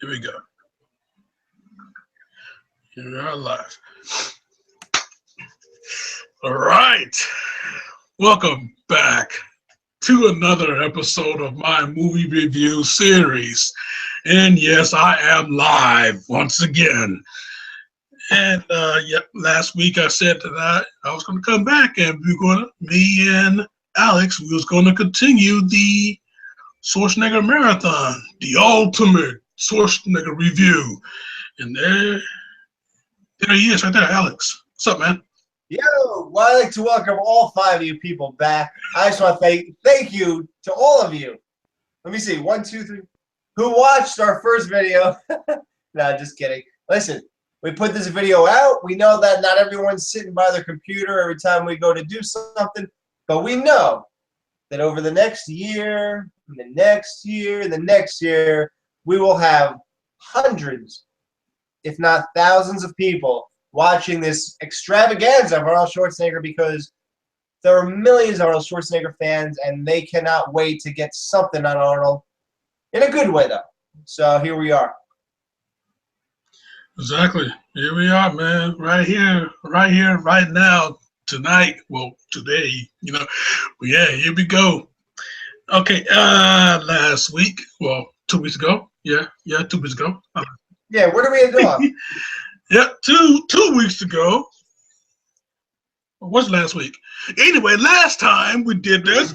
Here we go. Here we are live. All right. Welcome back to another episode of my movie review series. And yes, I am live once again. And last week I said that I was going to come back and me and Alex, we was going to continue the Schwarzenegger Marathon, the ultimate Schwarzenegger review. And there he is right there, Alex. What's up, man? Yo, well, I'd like to welcome all 5 of you people back. I just want to thank you to all of you. Let me see, 1, 2, 3, who watched our first video. No, just kidding. Listen, we put this video out. We know that not everyone's sitting by their computer every time we go to do something, but we know that over the next year, and the next year, and the next year, we will have hundreds, if not thousands of people watching this extravaganza of Arnold Schwarzenegger, because there are millions of Arnold Schwarzenegger fans and they cannot wait to get something on Arnold. In a good way, though. So here we are. Exactly. Here we are, man. Right here, right now, tonight. Well, today, yeah, here we go. Okay, last week, well, 2 weeks ago. Yeah, 2 weeks ago. Yeah, where do we end off? Yeah, two weeks ago. What's last week? Anyway, last time we did this,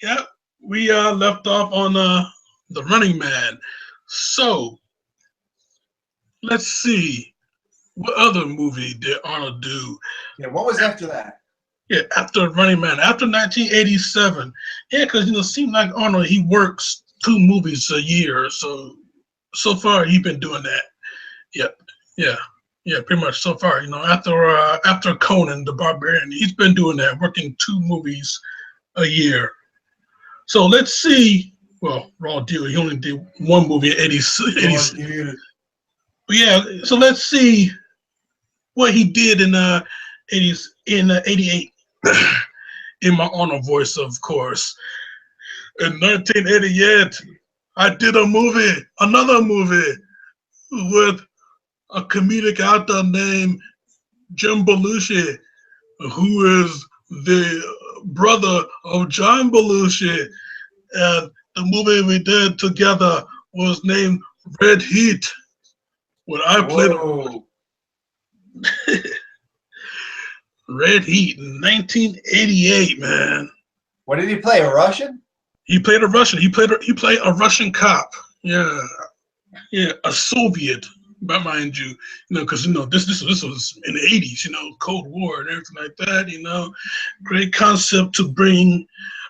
yeah, we left off on the Running Man. So let's see, what other movie did Arnold do? Yeah, what was after that? Yeah, after Running Man, after 1987. Yeah, because it seemed like Arnold, he works 2 movies a year. So far he's been doing that. Yeah, pretty much so far. After Conan the Barbarian, he's been doing that, working 2 movies a year. So let's see. Well, Raw Deal, he only did 1 movie in 86. But yeah, so let's see what he did in 88. In my Arnold voice, of course. In 1988, I did another movie with a comedic actor named Jim Belushi, who is the brother of John Belushi. And the movie we did together was named Red Heat. When I played Red Heat in 1988, man. What did he play? A Russian? He played a Russian. He played a Russian cop. Yeah, a Soviet. But mind you, because this was in the 80s, Cold War and everything like that. Great concept to bring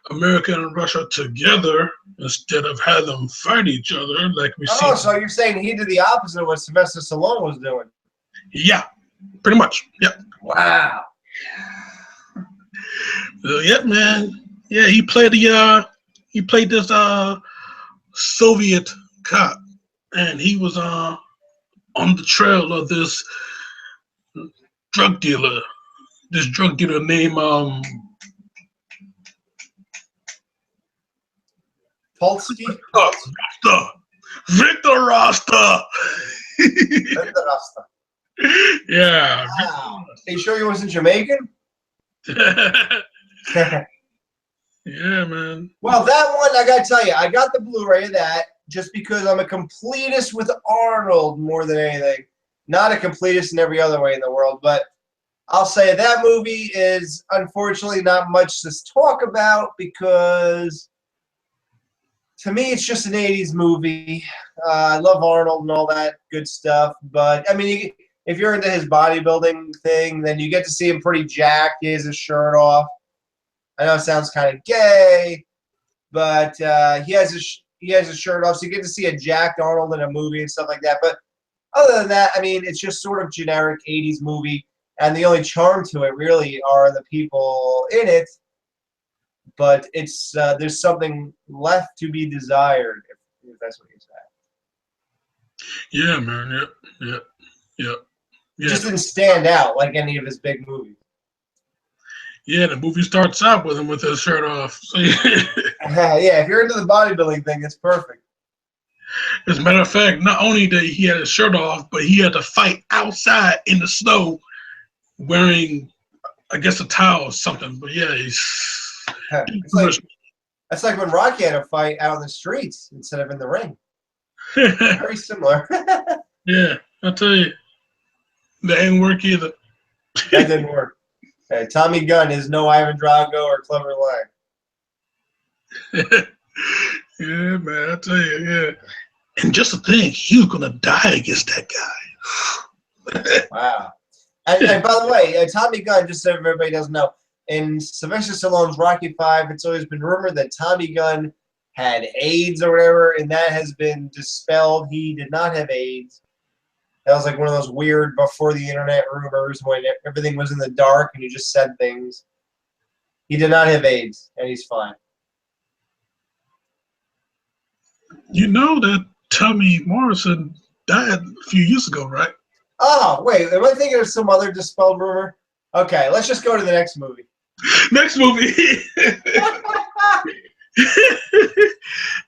America and Russia together instead of have them fight each other like we see. Oh, so you're saying he did the opposite of what Sylvester Stallone was doing? Yeah, pretty much. Yeah. Wow. Yeah, man. Yeah, he played this Soviet cop, and he was on the trail of this drug dealer named Polsky? Victor Rasta. Victor Rasta. Yeah. Wow. Are you sure he wasn't Jamaican? Yeah, man. Well, that one, I gotta tell you, I got the Blu-ray of that just because I'm a completist with Arnold more than anything. Not a completist in every other way in the world, but I'll say that movie is unfortunately not much to talk about because to me it's just an 80s movie. I love Arnold and all that good stuff, but I mean, if you're into his bodybuilding thing, then you get to see him pretty jacked. He has his shirt off. I know it sounds kind of gay, but he has his shirt off, so you get to see a jacked Arnold in a movie and stuff like that. But other than that, I mean, it's just sort of generic 80s movie, and the only charm to it really are the people in it. But it's there's something left to be desired, if that's what you say. Yeah, man. Yeah. It just didn't stand out like any of his big movies. Yeah, the movie starts out with him with his shirt off. So, Yeah, if you're into the bodybuilding thing, it's perfect. As a matter of fact, not only did he had his shirt off, but he had to fight outside in the snow wearing, I guess, a towel or something. But yeah, he's It's like that's like when Rocky had a fight out in the streets instead of in the ring. Very similar. Yeah, I tell you, that ain't work either. That didn't work. Tommy Gunn is no Ivan Drago or Clever Yeah, man, I tell you, yeah. And just to think, he was gonna die against that guy. Wow. And by the way, Tommy Gunn, just so everybody doesn't know, in Sylvester Stallone's Rocky V, it's always been rumored that Tommy Gunn had AIDS or whatever, and that has been dispelled. He did not have AIDS. That was like one of those weird before the internet rumors when everything was in the dark and you just said things. He did not have AIDS, and he's fine. You know that Tommy Morrison died a few years ago, right? Oh, wait. Am I thinking of some other dispelled rumor? Okay, let's just go to the next movie. Next movie.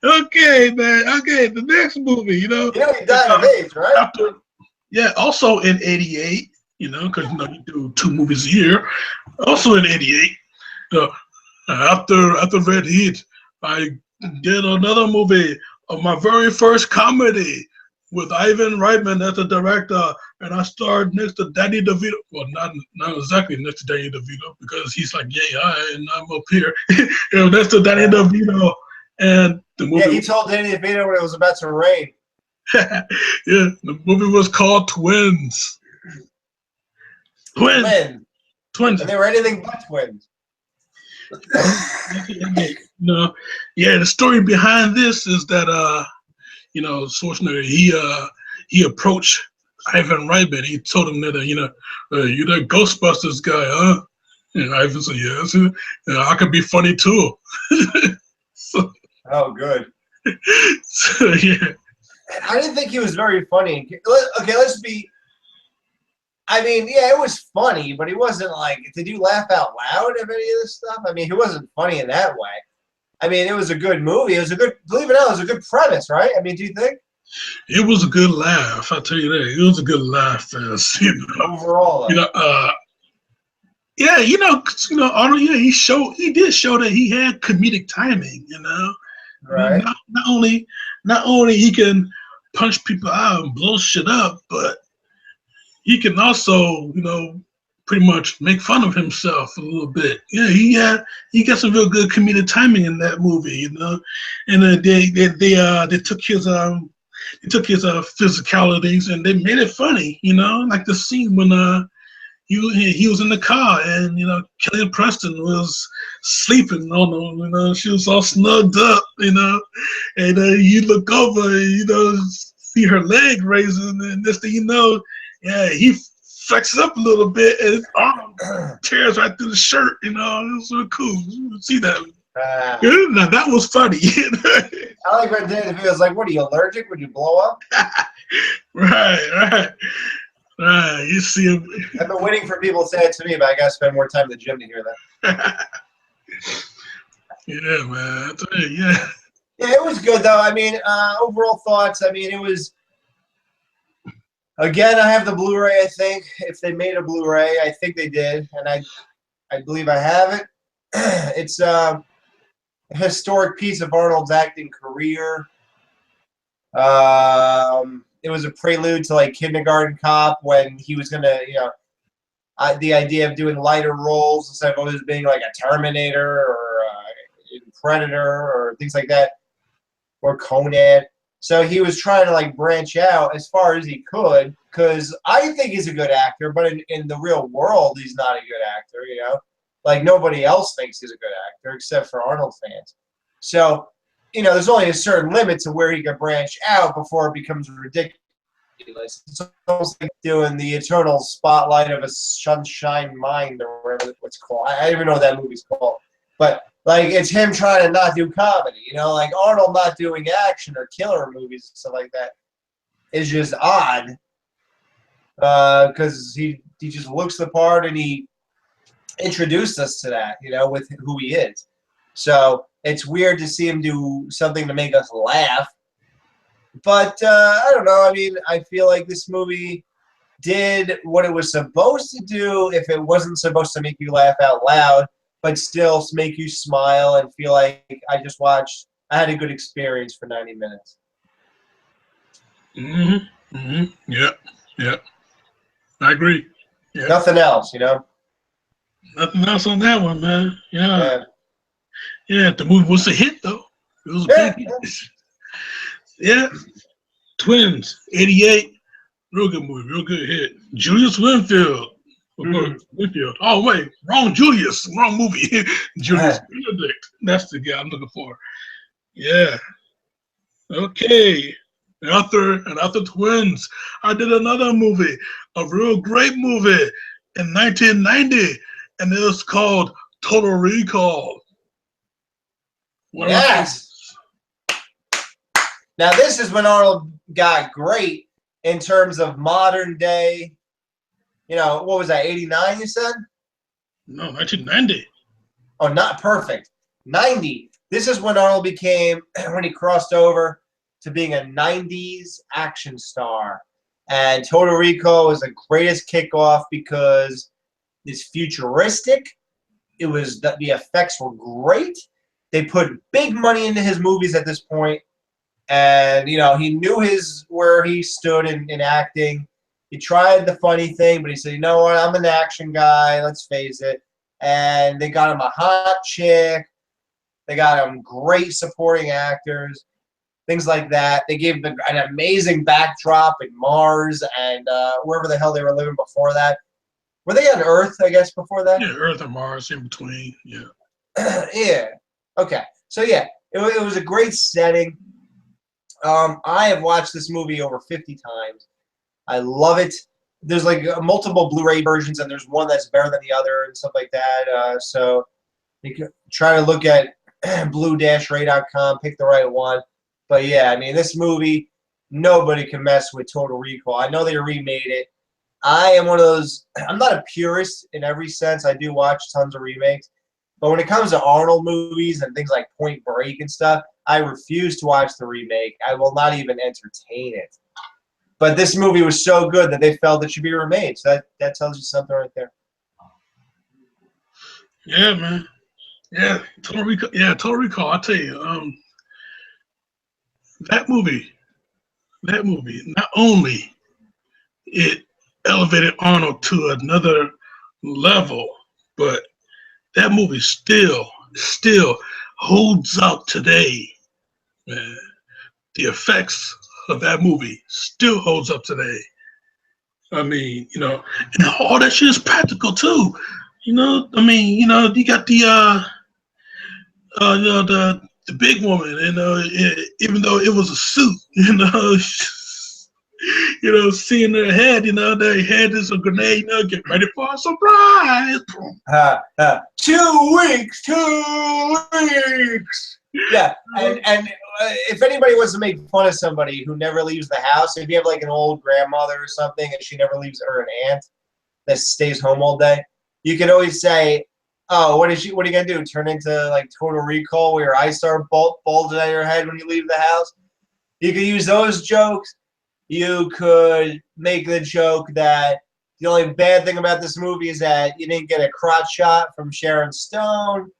Okay, man. Okay, the next movie, You know he died of AIDS, right? Also in 88, because you do 2 movies a year. Also in 88, after Red Heat, I did another movie of my very first comedy with Ivan Reitman as the director, and I starred next to Danny DeVito. Well, not exactly next to Danny DeVito, because he's like, yeah, and I'm up here. Next to Danny DeVito, and the movie. Yeah, he told Danny DeVito when it was about to rain. Yeah, the movie was called Twins. Twins. And they were anything but twins. Yeah, the story behind this is that Schwarzenegger, he approached Ivan Reitman. He told him that you're the Ghostbusters guy, huh? And Ivan said, yes. I could be funny too. Oh, good. So yeah. I didn't think he was very funny. Okay, let's be. I mean, yeah, it was funny, but he wasn't like. Did you laugh out loud at any of this stuff? I mean, he wasn't funny in that way. I mean, it was a good movie. It was a good, believe it or not, it was a good premise, right? I mean, do you think? It was a good laugh. I'll tell you that. It was a good laugh. Overall, yeah, Arnold. Yeah, he did show that he had comedic timing. Right. Not only he can punch people out and blow shit up, but he can also, pretty much make fun of himself a little bit. Yeah, he got some real good comedic timing in that movie, And they took his physicalities and they made it funny, like the scene when he was in the car and Kelly Preston was sleeping on she was all snugged up, and you look over and see her leg raising, and this thing he flexes up a little bit and his arm tears right through the shirt, it was really cool. You see that. Now, that was funny. I like when Danny DeVito was like, what are you, allergic? Would you blow up? Right. You see him. I've been waiting for people to say it to me, but I got to spend more time in the gym to hear that. Yeah, man. I tell you, yeah. Yeah, it was good, though. I mean, overall thoughts, I mean, it was, again, I have the Blu-ray, I think. If they made a Blu-ray, I think they did, and I believe I have it. It's a historic piece of Arnold's acting career. It was a prelude to like Kindergarten Cop when he was gonna, the idea of doing lighter roles instead of always being like a Terminator or Predator or things like that, or Conan. So he was trying to like branch out as far as he could, because I think he's a good actor, but in the real world, he's not a good actor. Like nobody else thinks he's a good actor except for Arnold fans. So, there's only a certain limit to where he can branch out before it becomes ridiculous. It's almost like doing the eternal spotlight of a sunshine mind or whatever it's called. I don't even know what that movie's called. But, like, it's him trying to not do comedy. Like Arnold not doing action or killer movies and stuff like that is just odd. Because he just looks the part and he introduced us to that, with who he is. So it's weird to see him do something to make us laugh, But I don't know. I mean, I feel like this movie did what it was supposed to do if it wasn't supposed to make you laugh out loud, but still make you smile and feel like I had a good experience for 90 minutes. Yep. Yep. I agree. Yep. Nothing else, you know? Nothing else on that one, man. Yeah. Yeah. Yeah. The movie was a hit, though. It was a Yeah. big hit. Yeah. Twins, 88. Real good movie. Real good hit. Julius Winfield. Winfield. Oh, wait. Wrong Julius. Wrong movie. Julius Benedict. That's the guy I'm looking for. Yeah. Okay. And after Twins, I did another movie, a real great movie in 1990, and it was called Total Recall. Yes. Now this is when Arnold got great in terms of modern day. You know, what was that? 89? You said? No, 1990. Oh, not perfect. 90. This is when Arnold became when he crossed over to being a 90s action star. And Total Recall was the greatest kickoff because it's futuristic. It was the effects were great. They put big money into his movies at this point, and you know he knew where he stood in acting. He tried the funny thing, but he said, "You know what? I'm an action guy. Let's face it." And they got him a hot chick. They got him great supporting actors, things like that. They gave him an amazing backdrop in Mars and wherever the hell they were living before that. Were they on Earth, I guess, before that? Yeah, Earth and Mars in between. Yeah. Yeah. Okay. So, yeah, it was a great setting. I have watched this movie over 50 times. I love it. There's like multiple Blu-ray versions, and there's one that's better than the other and stuff like that. So you can try to look at blue-ray.com, pick the right one. But yeah, I mean, this movie, nobody can mess with Total Recall. I know they remade it. I am one of those, I'm not a purist in every sense. I do watch tons of remakes. But when it comes to Arnold movies and things like Point Break and stuff, I refuse to watch the remake. I will not even entertain it. But this movie was so good that they felt it should be remade. So that tells you something right there. Yeah, man. Yeah, Total Recall. Yeah, Total Recall. I tell you, that movie, not only it elevated Arnold to another level, but that movie still holds up today, man. The effects of that movie still holds up today. I mean, you know, and all that shit is practical too. You know, I mean, you know, you got the you know, the big woman, you know, even though it was a suit, you know, you know, seeing their head, you know, their head is a grenade, you know, get ready for a surprise. 2 weeks, 2 weeks. Yeah, and if anybody wants to make fun of somebody who never leaves the house, if you have like an old grandmother or something and she never leaves, or an aunt that stays home all day, you can always say, "Oh, what are you gonna do? Turn into like Total Recall, where your eyes start bulging out of your head when you leave the house?" You could use those jokes. You could make the joke that the only bad thing about this movie is that you didn't get a crotch shot from Sharon Stone.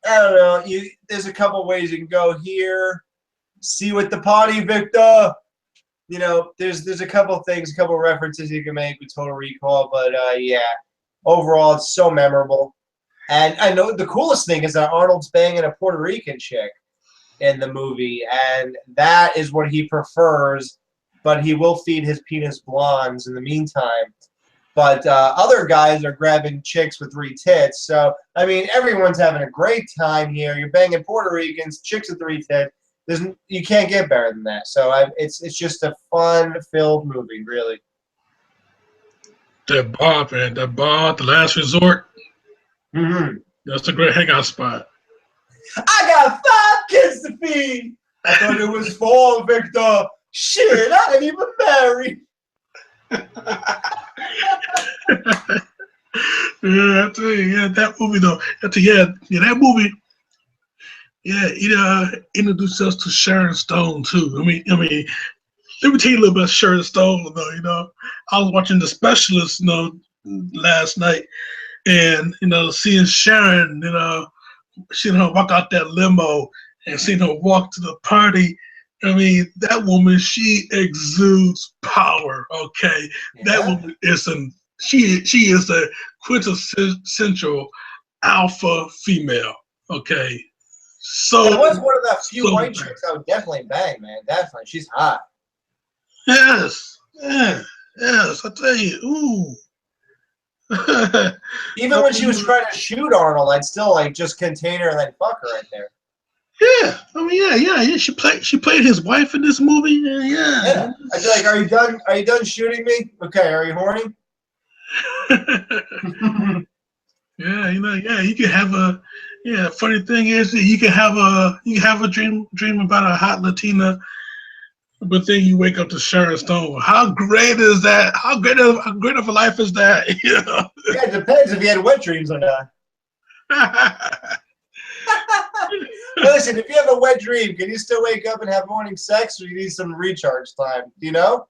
I don't know. There's a couple ways you can go here. See with the potty, Victor. You know, there's a couple things, a couple references you can make with Total Recall, but yeah, overall it's so memorable. And I know the coolest thing is that Arnold's banging a Puerto Rican chick in the movie, and that is what he prefers, but he will feed his penis blondes in the meantime. But other guys are grabbing chicks with 3 tits. So, I mean, everyone's having a great time here. You're banging Puerto Ricans, chicks with 3 tits. You can't get better than that. So it's just a fun-filled movie, really. That bar, man, that bar, The Last Resort. Mm-hmm. That's a great hangout spot. I got 5 kids to feed. I thought it was 4, Victor. Shit, I ain't even married. Yeah, I tell you, yeah, that movie though. That movie. Yeah, it introduced us to Sharon Stone too. I mean, let me tell you a little bit about Sharon Stone though. I was watching The Specialist, last night, and seeing Sharon, seeing her walk out that limo and seeing her walk to the party. I mean, that woman, she exudes power. Okay, that Yeah. woman she is a quintessential alpha female. Okay, That so was one of the few so white chicks I would definitely bang, man. Definitely. She's hot. yes, yeah, yes. I tell you, ooh. Even when she was trying to shoot Arnold, I'd still like just contain her and then fuck her right there. Yeah, I mean, yeah. She played his wife in this movie. Yeah. Yeah. I'd be like, "Are you done? Are you done shooting me? Okay. Are you horny?" Yeah, yeah. You can have a yeah. Funny thing is, you can have a dream about a hot Latina, but then you wake up to Sharon Stone. How great is that? How great of a life is that? Yeah, it depends if you had wet dreams or not. Hey, listen, if you have a wet dream, can you still wake up and have morning sex, or you need some recharge time? Do you know?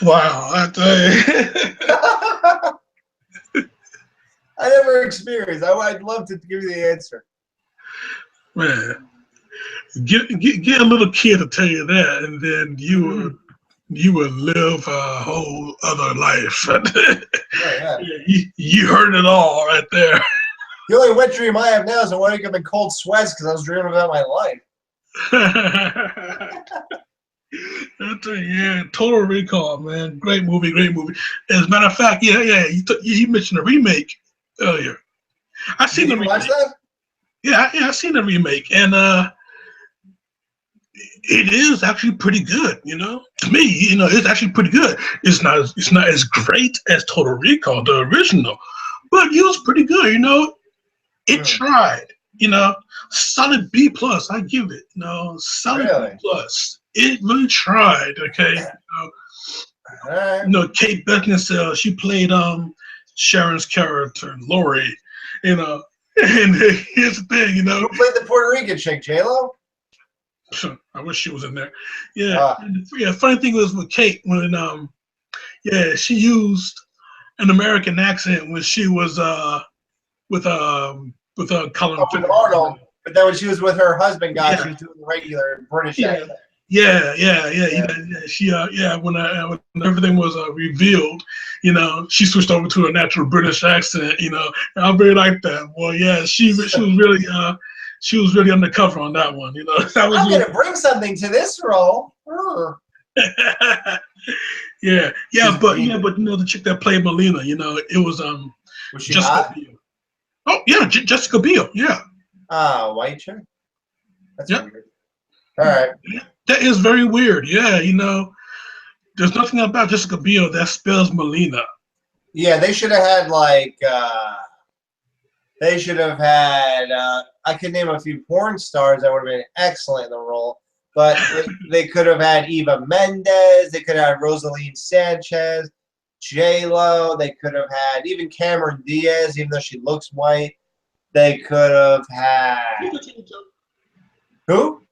Wow, I tell you. I never experienced. I'd love to give you the answer. Man, get a little kid to tell you that, and then you will live a whole other life. Oh, yeah. you heard it all right there. The only wet dream I have now is I wake up in cold sweats because I was dreaming about my life. Yeah, Total Recall, man, great movie, great movie. As a matter of fact, yeah, you mentioned a remake earlier. I seen Did the you watch remake. that? Yeah, I seen the remake, and it is actually pretty good. To me, it's actually pretty good. It's not as great as Total Recall, the original, but it was pretty good. It tried. Solid B plus. I give it. Solid B Really? plus. It really tried. Okay. All right. Kate Beckinsale. She played Sharon's character, Lori. And here's the thing. Who played the Puerto Rican chick, J-Lo? I wish she was in there. Yeah. Uh, Yeah. Funny thing was with Kate when she used an American accent when she was with Colin with Farrell. Arnold. But then when she was with her husband, Yeah. she was doing the regular British Yeah. accent. Yeah. She when everything was revealed, she switched over to a natural British accent. And I really like that. Well, yeah, she was really undercover on that one. That was I'm going to bring something to this role. yeah, but the chick that played Melina, it was Was she Jessica hot? Biel. Oh yeah, Jessica Biel. Yeah. White chick? That's Yep. weird. All right. That is very weird. Yeah, there's nothing about Jessica Biel that spells Melina. Yeah, they should have had I could name a few porn stars that would have been excellent in the role, but they could have had Eva Mendes, they could have had Rosaline Sanchez, J-Lo, they could have had even Cameron Diaz, even though she looks white. They could have had who?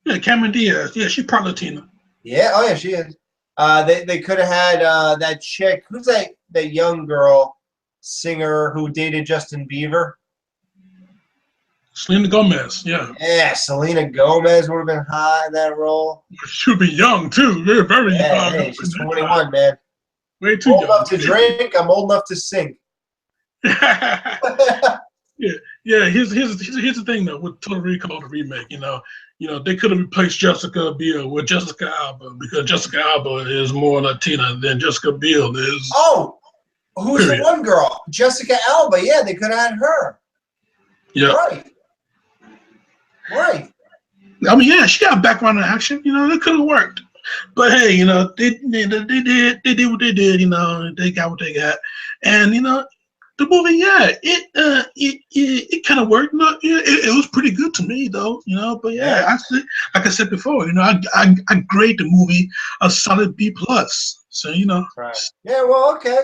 Yeah, Cameron Diaz. Yeah, she's part Latina. Yeah, oh yeah, she is. They could have had that chick. Who's that young girl singer who dated Justin Bieber? Selena Gomez. Yeah. Yeah, Selena Gomez would have been hot in that role. She'll be young too. Very, very young. Hey, she's 21, man. Way too Old young. enough to drink. I'm old enough to sing. Yeah. Here's the thing though with Total Recall the remake. They could have replaced Jessica Biel with Jessica Alba because Jessica Alba is more Latina than Jessica Biel is. Oh, who's the one girl? Jessica Alba. Yeah, they could have had her. Yeah. Right. I mean, yeah, she got a background in action. It could have worked. But hey, they did what they did. They got what they got, and the movie, yeah, it kind of worked. It was pretty good to me though. But yeah, like I said before, I grade the movie a solid B plus. So Right. Yeah. Well, okay,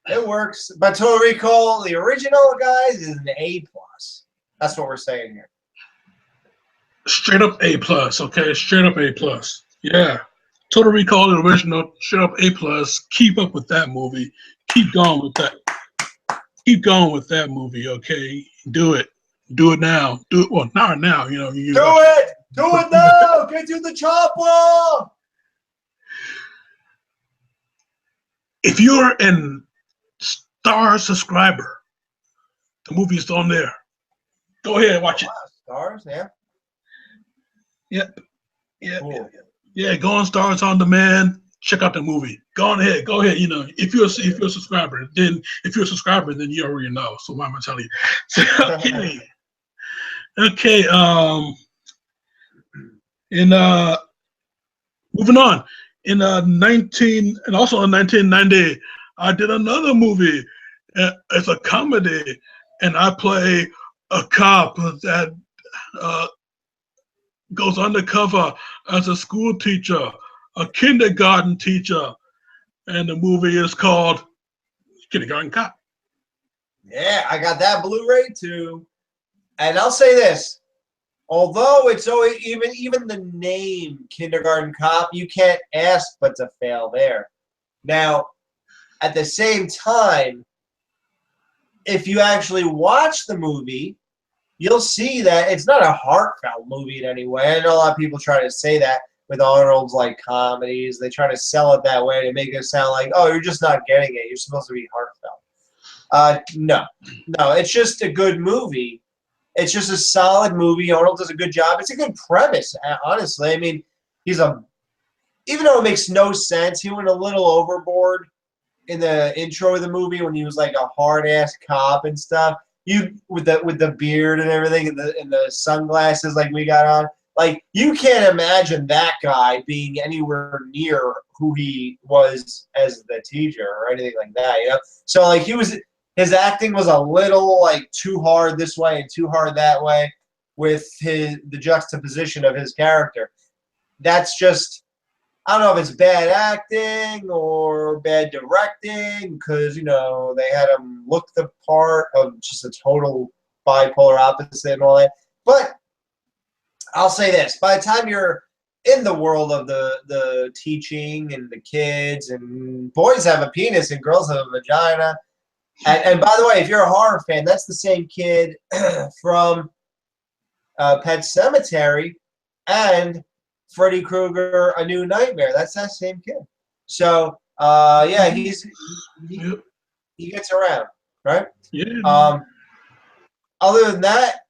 it works. But Total Recall, the original guys, is an A plus. That's what we're saying here. Straight up A plus. Okay, straight up A plus. Yeah. Total Recall, the original, straight up A plus. Keep up with that movie. Keep going with that. Keep going with that movie. Okay, do it. Do it now. Do it. Well, not now. You know. You Do watch it! Do it now! Get to the chopper! If you're an Star subscriber, the movie is on there. Go ahead, watch it. Stars, yeah. Yep. Yeah. Cool. Yeah. Go on Stars on Demand. Check out the movie. Go on ahead. Go ahead. You know, if you're a subscriber, then you already know. So why am I telling you? Okay. Okay. In moving on. In 1990, I did another movie. It's a comedy, and I play a cop that goes undercover as a school teacher, a kindergarten teacher, and the movie is called Kindergarten Cop. Yeah, I got that Blu-ray too. And I'll say this. Although it's always, even the name Kindergarten Cop, you can't ask but to fail there. Now, at the same time, if you actually watch the movie, you'll see that it's not a heartfelt movie in any way. I know a lot of people try to say that with Arnold's like comedies. They try to sell it that way to make it sound like, oh, you're just not getting it. You're supposed to be heartfelt. No, it's just a good movie. It's just a solid movie. Arnold does a good job. It's a good premise, honestly. I mean, even though it makes no sense, he went a little overboard in the intro of the movie when he was like a hard ass cop and stuff. With the beard and everything and the sunglasses like we got on. Like, you can't imagine that guy being anywhere near who he was as the teacher or anything like that, you know? So like his acting was a little like too hard this way and too hard that way with the juxtaposition of his character. That's just, I don't know if it's bad acting or bad directing because, you know, they had him look the part of just a total bipolar opposite and all that. But I'll say this. By the time you're in the world of the teaching and the kids, and boys have a penis and girls have a vagina. And by the way, if you're a horror fan, that's the same kid from Pet Sematary and Freddy Krueger, A New Nightmare. That's that same kid. So, yeah, he gets around, right? Yeah. Other than that,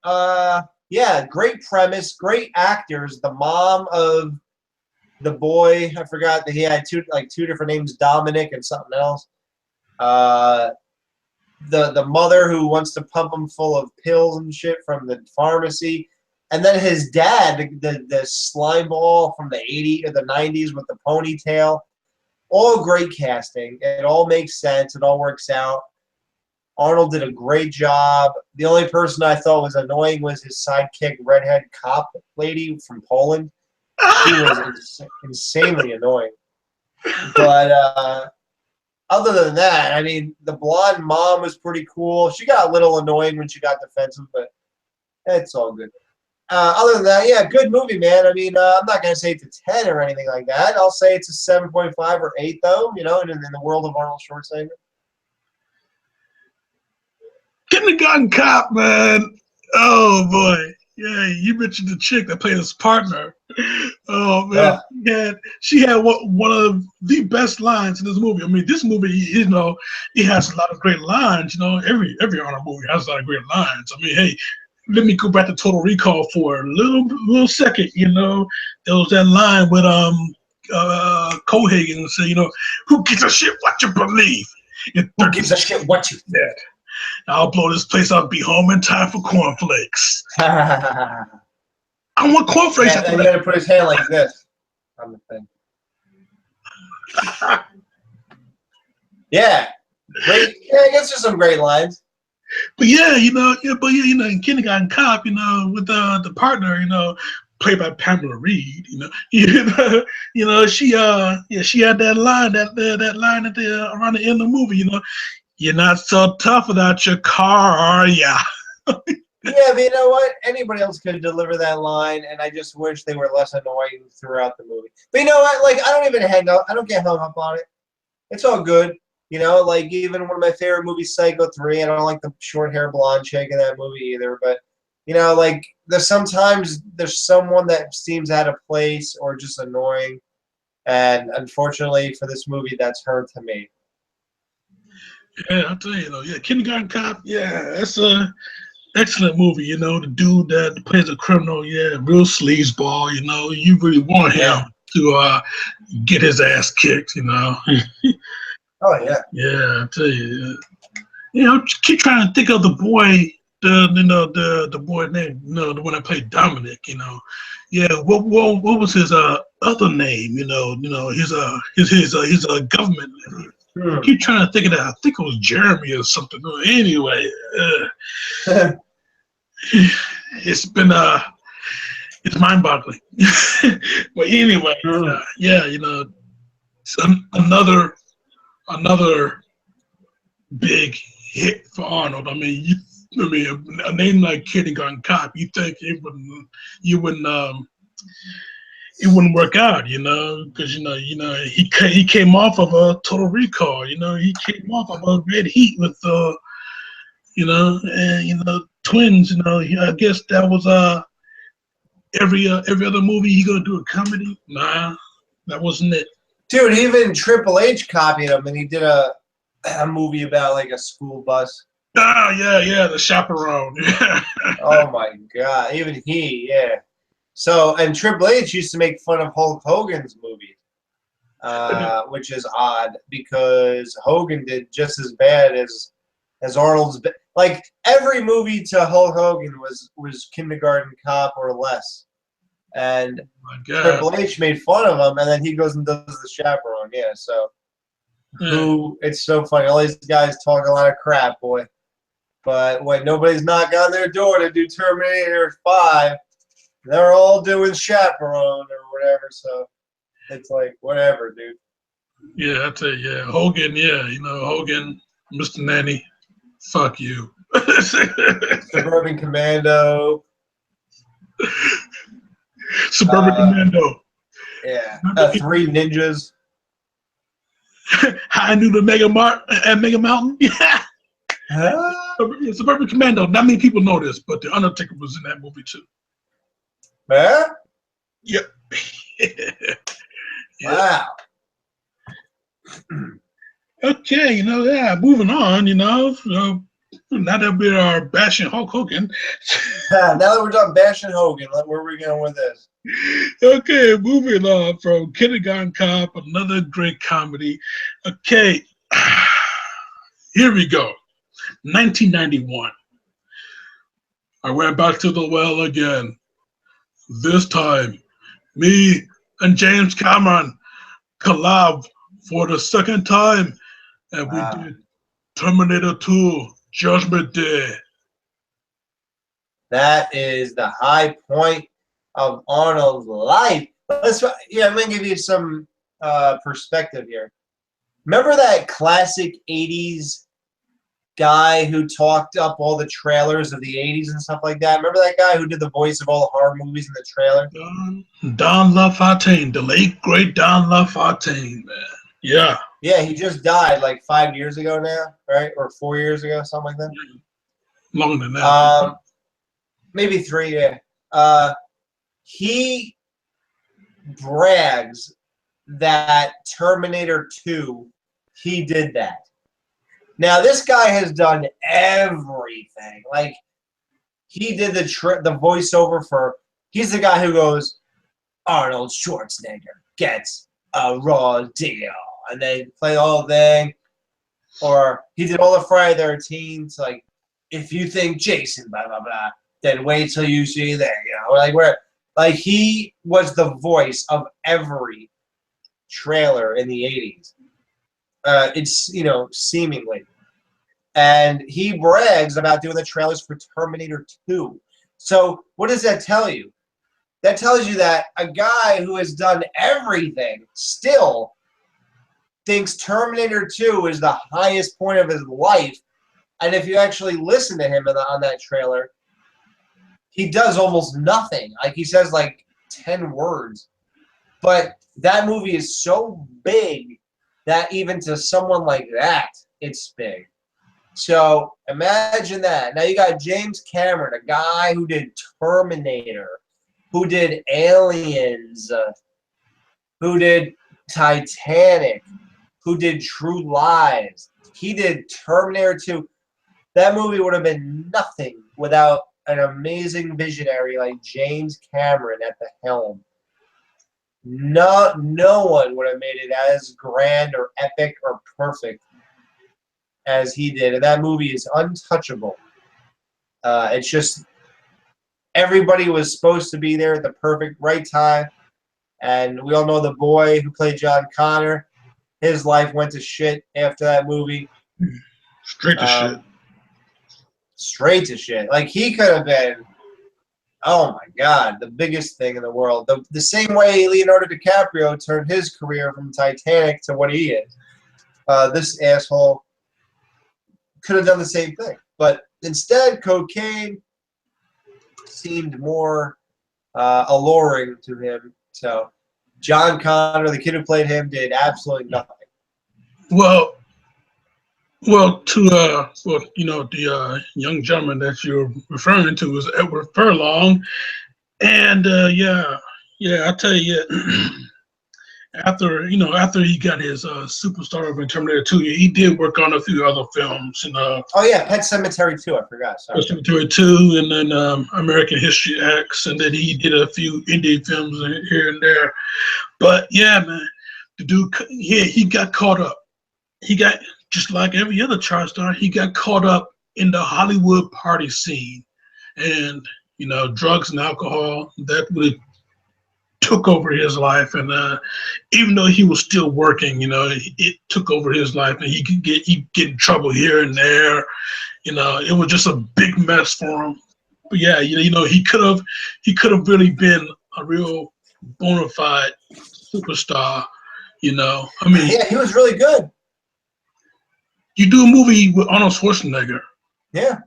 yeah, great premise, great actors. The mom of the boy, I forgot that he had two different names, Dominic and something else. The mother who wants to pump him full of pills and shit from the pharmacy. And then his dad, the slime ball from the 80s or the 90s with the ponytail. All great casting. It all makes sense. It all works out. Arnold did a great job. The only person I thought was annoying was his sidekick, redhead cop lady from Poland. She was insanely annoying. But other than that, I mean, the blonde mom was pretty cool. She got a little annoying when she got defensive, but it's all good. Other than that, yeah, good movie, man. I mean, I'm not going to say it's a 10 or anything like that. I'll say it's a 7.5 or 8, though, you know, in the world of Arnold Schwarzenegger. Kindergarten Cop, man. Oh, boy. Yeah, you mentioned the chick that played his partner. Oh, man. She had one of the best lines in this movie. I mean, this movie, you know, it has a lot of great lines. You know, every Arnold movie has a lot of great lines. I mean, hey, let me go back to Total Recall for a little second. You know, there was that line with Cohagen and say, you know, who gives a shit what you believe? Who gives a shit what you said? I'll blow this place up. Be home in time for cornflakes. I want cornflakes. Yeah, and he had to put his hand like this on the thing. Yeah, great. Yeah, I guess there's some great lines. But yeah, you know, in Kindergarten Cop, you know, with the partner, you know, played by Pamela Reed, you know, she had that line, that line at around the end of the movie, you know, you're not so tough without your car, are ya? Yeah, but you know what? Anybody else could deliver that line, and I just wish they were less annoying throughout the movie. But you know what? Like, I don't even hang up. I don't get hung up on it. It's all good. You know, like even one of my favorite movies, Psycho 3. I don't like the short hair blonde chick in that movie either. But you know, like sometimes there's someone that seems out of place or just annoying, and unfortunately for this movie, that's her to me. Yeah, I'll tell you though. Yeah, Kindergarten Cop. Yeah, that's a excellent movie. You know, the dude that plays a criminal. Yeah, real sleazeball. You know, you really want him Yeah. to get his ass kicked. You know. Oh yeah. Yeah, I tell you. You know, keep trying to think of the boy. The boy name. You know, the one that played Dominic. You know. Yeah. What was his other name? His government name. I keep trying to think of that. I think it was Jeremy or something. Anyway, it's been it's mind-boggling. But anyway, yeah, you know, it's another big hit for Arnold. I mean, a name like Kindergarten Cop, you think you wouldn't it wouldn't work out, you know, because he came off of a Total Recall, you know, he came off of a Red Heat with twins, you know. I guess that was every other movie he gonna do a comedy. Nah, that wasn't it. Dude, even Triple H copied him, and he did a movie about like a school bus. Yeah, the Chaperone. Oh my god, even he, yeah. So, and Triple H used to make fun of Hulk Hogan's movies, which is odd because Hogan did just as bad as Arnold's. Like every movie to Hulk Hogan was Kindergarten Cop or less, and Triple H made fun of him, and then he goes and does the Chaperone. Yeah, so it's so funny. All these guys talk a lot of crap, boy. But when nobody's knocking on their door to do Terminator 5, they're all doing Chaperone or whatever. So it's like, whatever, dude. Yeah, I tell you, yeah. Hogan, yeah. You know, Hogan, Mr. Nanny, fuck you. Suburban Commando. Suburban Commando. Yeah. Three Ninjas. I knew the Mega Mountain. Yeah. Suburban Commando. Not many people know this, but the Undertaker was in that movie too. Yeah? Yep. Wow. Okay, you know, yeah, moving on, you know. So, now that we are bashing Hulk Hogan. Now that we're done bashing Hogan, where are we going with this? Okay, moving on from Kindergarten Cop, another great comedy. Okay, here we go. 1991. I went back to the well again. This time, me and James Cameron collab for the second time, and we did Terminator 2 Judgment Day. That is the high point of Arnold's life. I'm going to give you some perspective here. Remember that classic 80s guy who talked up all the trailers of the 80s and stuff like that? Remember that guy who did the voice of all the horror movies in the trailer? Don LaFontaine, the late, great Don LaFontaine, man. Yeah. Yeah, he just died like 5 years ago now, right? Or 4 years ago, something like that. Longer than that. Maybe 3, yeah. He brags that Terminator 2, he did that. Now, this guy has done everything. Like, he did the voiceover for, he's the guy who goes, Arnold Schwarzenegger gets a raw deal. And they play the whole thing. Or he did all the Friday the 13th, like, if you think Jason, blah, blah, blah, then wait till you see that. You know, like he was the voice of every trailer in the 80s. It's, you know, seemingly. And he brags about doing the trailers for Terminator 2. So what does that tell you? That tells you that a guy who has done everything still thinks Terminator 2 is the highest point of his life. And if you actually listen to him on that trailer, he does almost nothing. Like, he says like 10 words. But that movie is so big that even to someone like that, it's big. So imagine that. Now you got James Cameron, a guy who did Terminator, who did Aliens, who did Titanic, who did True Lies. He did Terminator 2. That movie would have been nothing without an amazing visionary like James Cameron at the helm. No one would have made it as grand or epic or perfect as he did. And that movie is untouchable. It's just everybody was supposed to be there at the perfect right time. And we all know the boy who played John Connor. His life went to shit after that movie. Straight to shit. Straight to shit. Like, he could have been, oh my God, the biggest thing in the world. The same way Leonardo DiCaprio turned his career from Titanic to what he is. This asshole could have done the same thing. But instead, cocaine seemed more alluring to him. So John Connor, the kid who played him, did absolutely nothing. Well, the young gentleman that you're referring to is Edward Furlong, and I tell you, after he got his superstar in Terminator 2, he did work on a few other films, Oh yeah, Pet Sematary 2. I forgot. Sorry. Pet Sematary 2, and then American History X, and then he did a few indie films here and there. But yeah, man, the dude, he got caught up. He got, just like every other child star, he got caught up in the Hollywood party scene, and drugs and alcohol that really took over his life. And even though he was still working, it took over his life, and he'd get in trouble here and there. It was just a big mess for him. But yeah, he could have really been a real bona fide superstar. I mean, yeah, he was really good. You do a movie with Arnold Schwarzenegger. Yeah.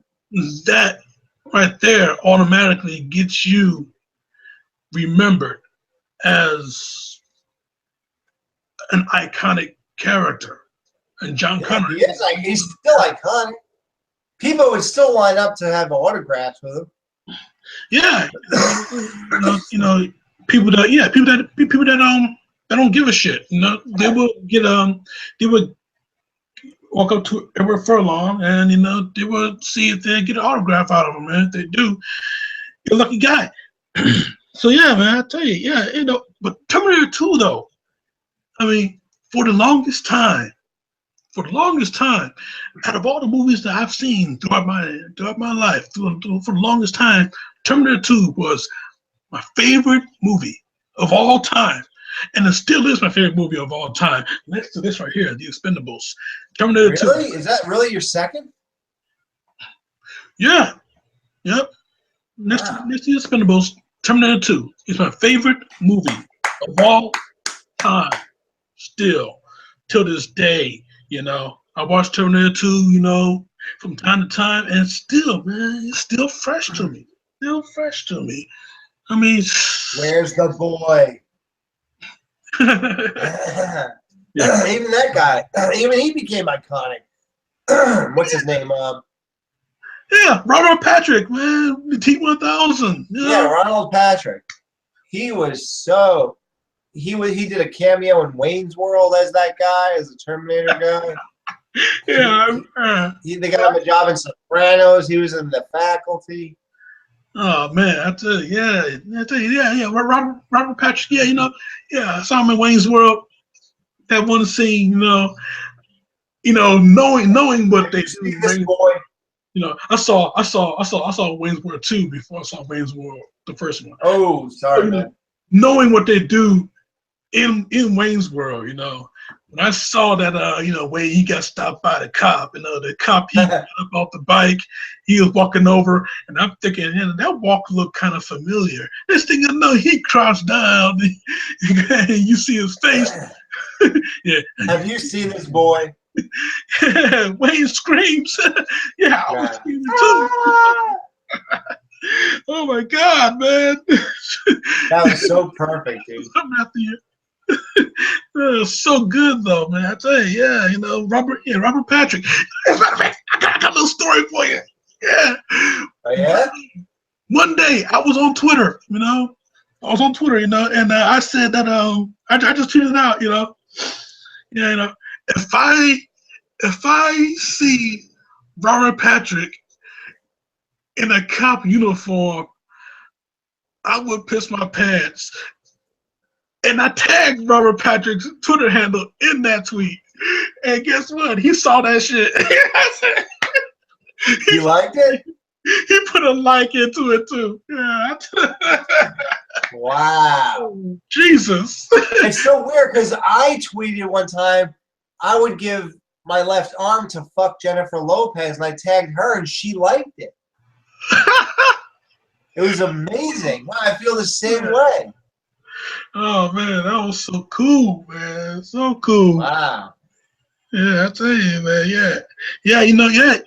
That right there automatically gets you remembered as an iconic character. And John Connor. He's still iconic. People would still line up to have autographs with him. Yeah. People that don't give a shit. They would walk up to Edward Furlong, and they would see if they get an autograph out of him. And if they do, you're a lucky guy. So yeah, man, I tell you, but Terminator 2 though, I mean, for the longest time, out of all the movies that I've seen throughout my life, for the longest time, Terminator 2 was my favorite movie of all time. And it still is my favorite movie of all time. Next to this right here, The Expendables. Terminator 2. Really? Is that really your second? Yeah. Yep. Next to The Expendables, Terminator 2 is my favorite movie of all time. Still. Till this day, I watch Terminator 2, from time to time, and still, man, it's still fresh to me. I mean, where's the boy? Yeah. Even that guy, even he became iconic. What's his name? Yeah, Robert Patrick, man, the T-1000. Yeah, Ronald Patrick. He did a cameo in Wayne's World as that guy, as the Terminator guy. Yeah, they got him a job in Sopranos. He was in The Faculty. Oh man, I tell you, yeah. Robert Patrick, yeah, I saw him in Wayne's World. That one scene, knowing what they do. This boy. I saw Wayne's World 2 before I saw Wayne's World, the first one. Oh, sorry, man. Knowing what they do in Wayne's World, when I saw that, when he got stopped by the cop, the cop, he got up off the bike, he was walking over, and I'm thinking, that walk looked kind of familiar. This thing, he crouched down, and you see his face. Yeah. Have you seen this boy? Wayne screams. Yeah, I was screaming too. Oh my God, man! That was so perfect, dude. So good though, man. I tell you, yeah, Robert Patrick. As a matter of fact, I got a little story for you. Yeah. Oh yeah. One day I was on Twitter, and I said that I just tweeted out, yeah, if I see Robert Patrick in a cop uniform, I would piss my pants. And I tagged Robert Patrick's Twitter handle in that tweet. And guess what? He saw that shit. You liked it? He put a like into it too. Yeah. Wow. Jesus. It's so weird because I tweeted one time I would give my left arm to fuck Jennifer Lopez, and I tagged her, and she liked it. It was amazing. Wow, I feel the same way. Oh man, that was so cool, man. So cool. Wow. Yeah, I tell you, man. Yeah. Yeah.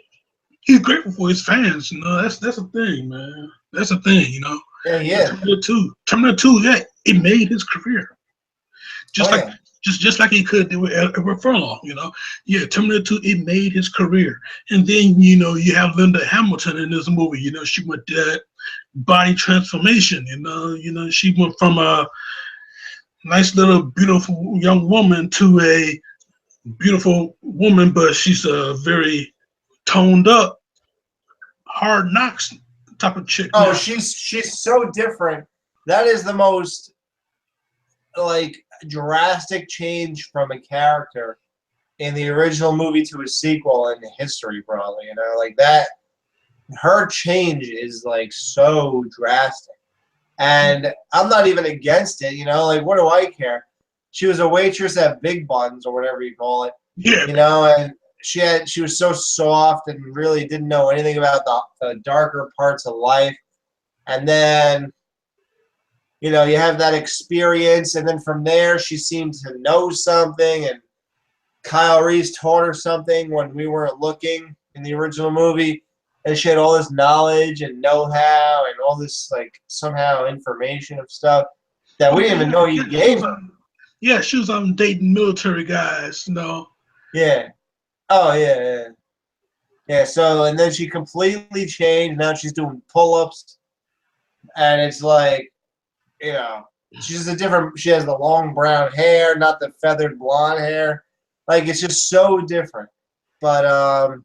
He's grateful for his fans. That's a thing, man. That's a thing. Yeah, he is. Terminator 2. Yeah, it made his career. Just like he could do with Edward Furlong. Yeah, Terminator 2. It made his career. And then you have Linda Hamilton in this movie. She went that body transformation. She went from a nice little beautiful young woman to a beautiful woman, but she's a very toned up, hard knocks type of chick. Oh, she's so different. That is the most drastic change from a character in the original movie to a sequel in history, probably. That. Her change is so drastic. And I'm not even against it, what do I care? She was a waitress at Big Buns or whatever you call it. Yeah. And she was so soft and really didn't know anything about the darker parts of life. And then, you have that experience, and then from there she seemed to know something, and Kyle Reese taught her something when we weren't looking in the original movie. And she had all this knowledge and know-how and all this, somehow information of stuff that we didn't even know he gave her. Yeah, she was dating military guys, Yeah. Oh, yeah. Yeah, so, and then she completely changed. Now she's doing pull-ups. And it's she's she has the long brown hair, not the feathered blonde hair. It's just so different. But,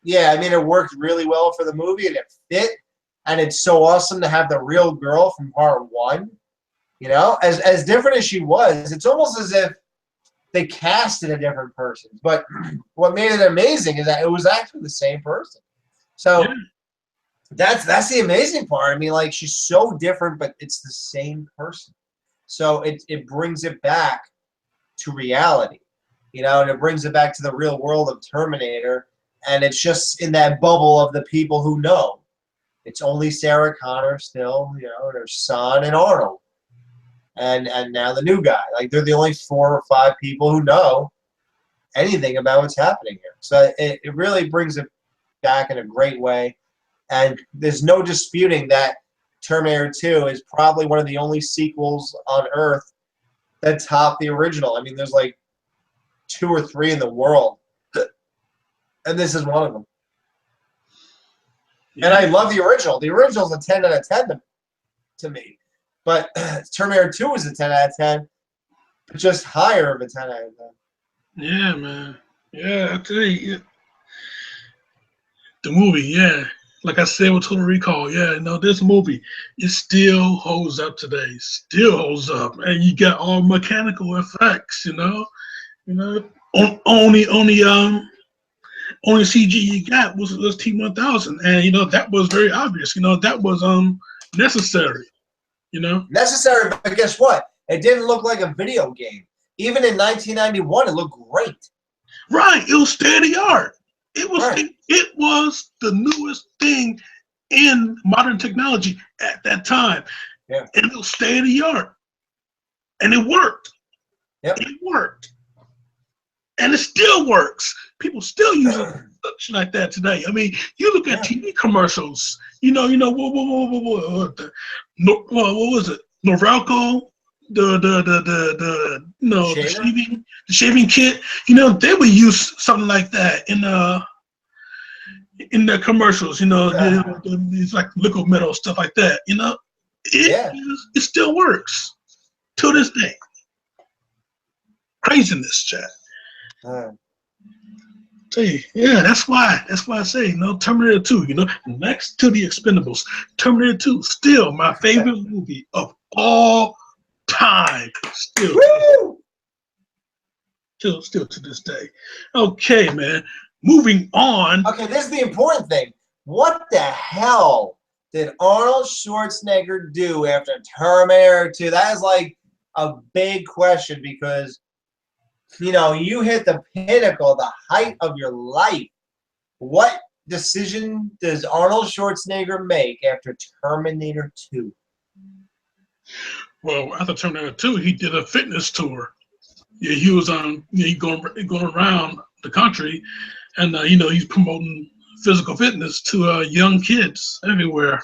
yeah, I mean, it worked really well for the movie, and it fit. And it's so awesome to have the real girl from part one. As different as she was, it's almost as if they casted a different person. But what made it amazing is that it was actually the same person. So yeah. That's the amazing part. I mean, she's so different, but it's the same person. So it brings it back to reality, and it brings it back to the real world of Terminator. And it's just in that bubble of the people who know. It's only Sarah Connor still, and her son and Arnold. And now the new guy. They're the only 4 or 5 people who know anything about what's happening here. So it really brings it back in a great way. And there's no disputing that Terminator 2 is probably one of the only sequels on Earth that top the original. I mean, there's 2 or 3 in the world. And this is one of them. Yeah. And I love the original. The original's a 10 out of 10 to me. But Terminator 2 is a 10 out of 10, but just higher of a 10 out of 10. Yeah, man. Yeah, I tell you. The movie, yeah. Like I said with Total Recall, yeah, this movie, it still holds up today. Still holds up. And you got all mechanical effects, only CG you got was T-1000, and that was very obvious. That was necessary. Necessary, but guess what? It didn't look like a video game. Even in 1991, it looked great. Right, it was state of the art. It was the newest thing in modern technology at that time. Yeah, and it was state of the art, and it worked. Yep. It worked. And it still works. People still use it shit like that today. I mean, you look at TV commercials. What was it? Norelco, Shaver? the shaving kit. They would use something like that in their commercials. These like liquid metal stuff like that. Yeah. It still works to this day. Craziness, chat. Yeah, that's why I say, Terminator 2, next to the Expendables, Terminator 2, still my favorite movie of all time. Still to this day. Okay, man. Moving on. Okay, this is the important thing. What the hell did Arnold Schwarzenegger do after Terminator 2? That is like a big question because you hit the pinnacle, the height of your life. What decision does Arnold Schwarzenegger make after Terminator 2? Well, after Terminator 2, he did a fitness tour. Yeah, he was going around the country, and he's promoting physical fitness to young kids everywhere.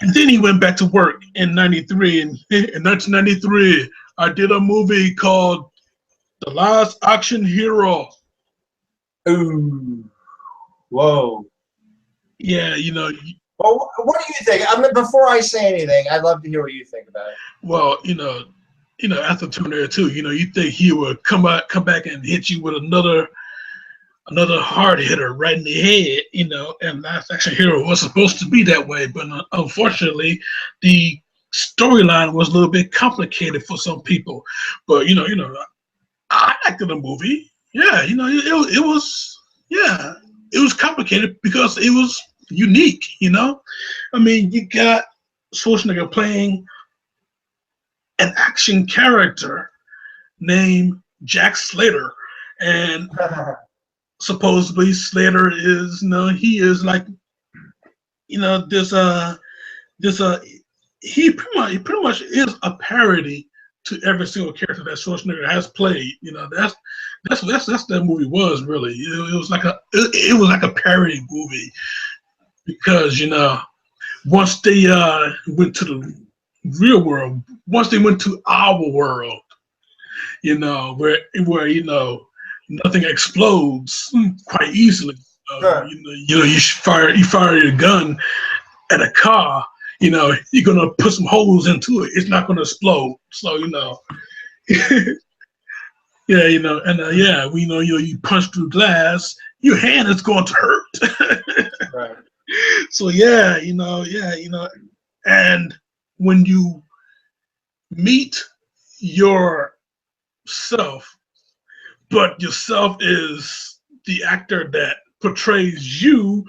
And then he went back to work in '93. And in 1993, I did a movie called The Last Action Hero. Ooh. Whoa. Yeah, Well, what do you think? Before I say anything, I'd love to hear what you think about it. Well, after Terminator 2, you think he would come back and hit you with another hard hitter right in the head, and Last Action Hero was supposed to be that way, but unfortunately, the storyline was a little bit complicated for some people. But I liked the movie. Yeah, it was complicated because it was unique. I mean, you got Schwarzenegger playing an action character named Jack Slater, and supposedly Slater is he is like he pretty much is a parody to every single character that Schwarzenegger has played. That's that movie was really. It was like a parody movie because once they went to the real world, once they went to our world, where nothing explodes quite easily. Sure. You fire your gun at a car. You're gonna put some holes into it. It's not gonna explode. So yeah, and we know you punch through glass, your hand is going to hurt. Right. So yeah, and when you meet yourself, but yourself is the actor that portrays you,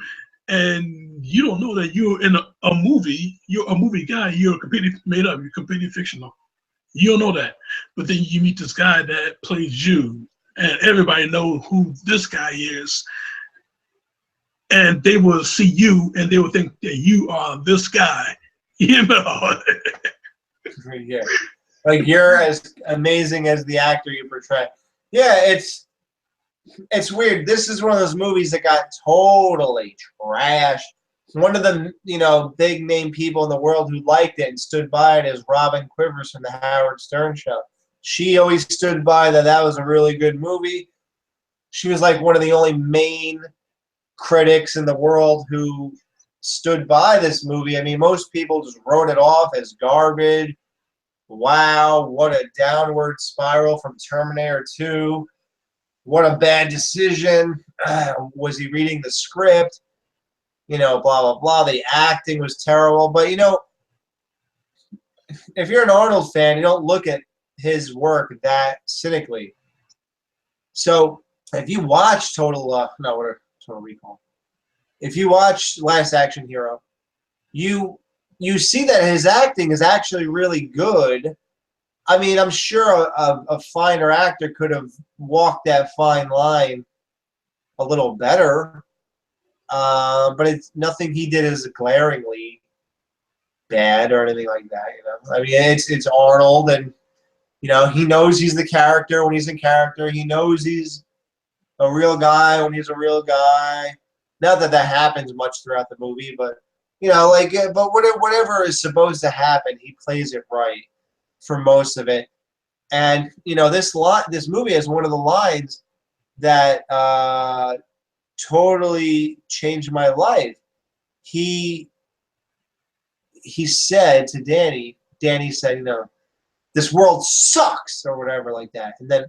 and you don't know that you're in a movie. You're a movie guy. You're completely made up. You're completely fictional. You don't know that. But then you meet this guy that plays you, and everybody knows who this guy is. And they will see you, and they will think that you are this guy. Yeah. Like you're as amazing as the actor you portray. Yeah, it's weird. This is one of those movies that got totally trashed. One of the big name people in the world who liked it and stood by it is Robin Quivers from the Howard Stern Show. She always stood by that was a really good movie. She was like one of the only main critics in the world who stood by this movie. I mean, most people just wrote it off as garbage. Wow, what a downward spiral from Terminator 2. What a bad decision. Was he reading the script? Blah, blah, blah. The acting was terrible. But, if you're an Arnold fan, you don't look at his work that cynically. So, if you watch Total Recall, if you watch Last Action Hero, you see that his acting is actually really good. I mean, I'm sure a finer actor could have walked that fine line a little better, but it's nothing he did is glaringly bad or anything like that. I mean, it's Arnold, and he knows he's the character when he's in character. He knows he's a real guy when he's a real guy. Not that that happens much throughout the movie, but but whatever is supposed to happen, he plays it right for most of it. And this movie has one of the lines that totally changed my life. He said to Danny. Danny said, this world sucks or whatever like that. And then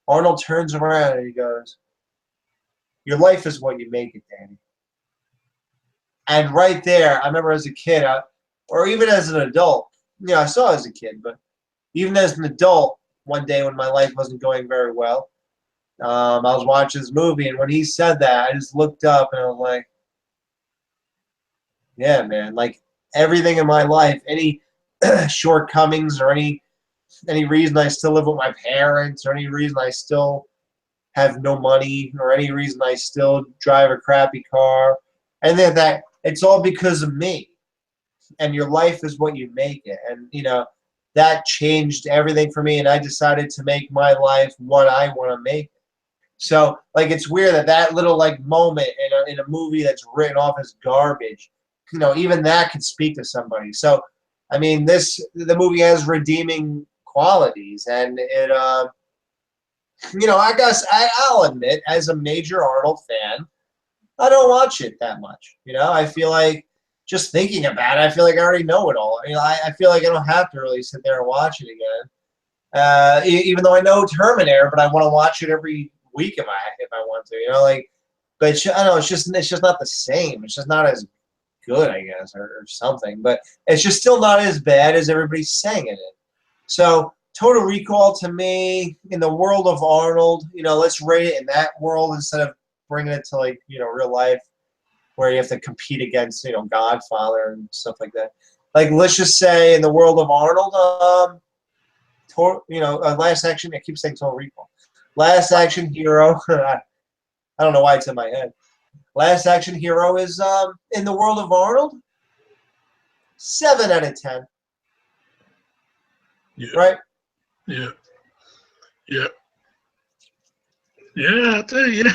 Arnold turns around and he goes, your life is what you make it, Danny. And right there, I remember as a kid, or even as an adult, I saw as a kid, but even as an adult, one day when my life wasn't going very well, I was watching this movie, and when he said that, I just looked up and I was like, yeah, man, like everything in my life, any shortcomings or any reason I still live with my parents or any reason I still have no money or any reason I still drive a crappy car, and then that it's all because of me. And your life is what you make it. And that changed everything for me, and I decided to make my life what I want to make it. So it's weird that little moment in a movie that's written off as garbage, even that could speak to somebody. So I mean, the movie has redeeming qualities, and it I guess I'll admit, as a major Arnold fan, I don't watch it that much. I feel like just thinking about it, I feel like I already know it all. I feel like I don't have to really sit there and watch it again. Even though I know Terminator, but I want to watch it every week if I want to. But I don't know, it's just not the same. It's just not as good, I guess, or something. But it's just still not as bad as everybody's saying it is. So Total Recall to me, in the world of Arnold, let's rate it in that world instead of bringing it to real life, where you have to compete against Godfather and stuff like that. Let's just say in the world of Arnold, Last Action. I keep saying Total Recall. Last Action Hero. I don't know why it's in my head. Last Action Hero is in the world of Arnold. 7 out of 10. Yeah. Right. Yeah. Yeah. Yeah, I tell you.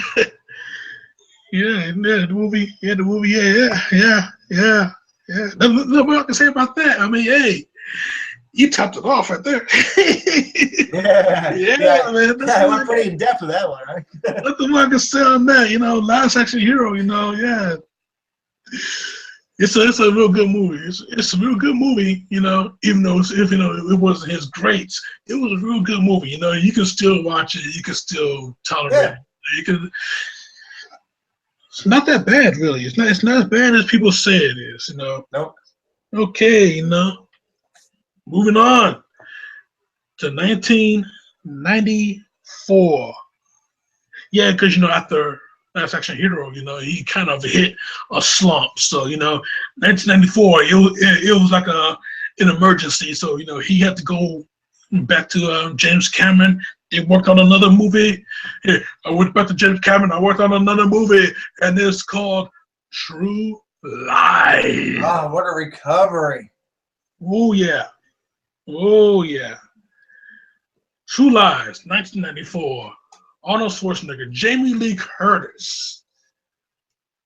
Yeah, the movie. Yeah, the movie. Yeah. Nothing more I can say about that. I mean, hey, you topped it off right there. Yeah, Man. I went pretty in depth with that one, right? Nothing more I can say on that. Last Action Hero. Yeah. It's a real good movie. It's a real good movie. Even though it wasn't his greats, it was a real good movie. You can still watch it. You can still tolerate it. You can. It's not that bad, really. It's not as bad as people say it is. Nope. Okay. Moving on to 1994. Yeah, because after Last Action Hero, he kind of hit a slump. So 1994, it was like an emergency. So he had to go back to James Cameron. They worked on another movie. I went back to James Cameron. I worked on another movie, and it's called True Lies. Oh, what a recovery! Oh yeah. True Lies, 1994. Arnold Schwarzenegger, Jamie Lee Curtis,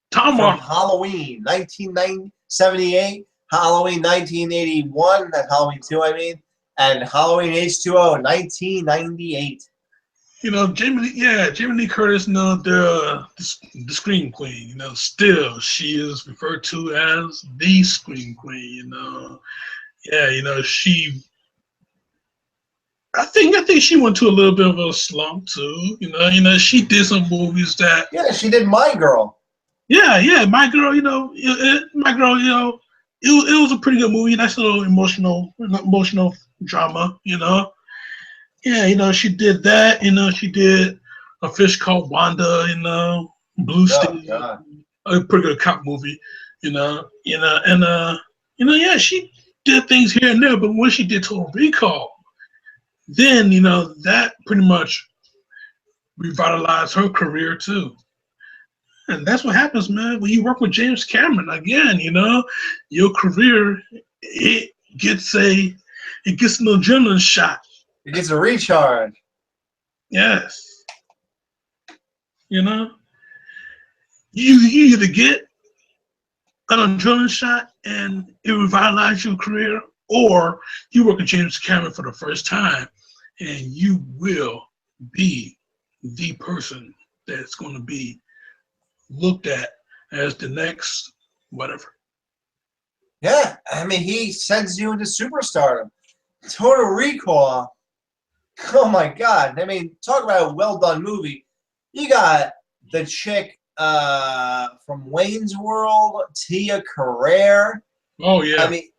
Tom From Arnold. Halloween, 1978, Halloween 1981, that's Halloween 2, I mean, and Halloween H2O, 1998. Jamie Lee Curtis, the Scream Queen, still she is referred to as the Scream Queen, she. I think she went to a little bit of a slump too. She did some movies that. Yeah, she did My Girl. Yeah, My Girl. My Girl. It was a pretty good movie. Nice little emotional drama. Yeah, she did that. She did A Fish Called Wanda. Blue Steel. A pretty good cop movie. Yeah, she did things here and there. But when she did Total Recall, then that pretty much revitalized her career too. And that's what happens, man, when you work with James Cameron again. Your career, it gets an adrenaline shot. It gets a recharge. Yes. You know, you either get an adrenaline shot and it revitalizes your career, or you work in James Cameron for the first time, and you will be the person that's going to be looked at as the next whatever. Yeah, I mean, he sends you into superstardom. Total Recall. Oh my God! I mean, talk about a well done movie. You got the chick from Wayne's World, Tia Carrere. Oh yeah. I mean,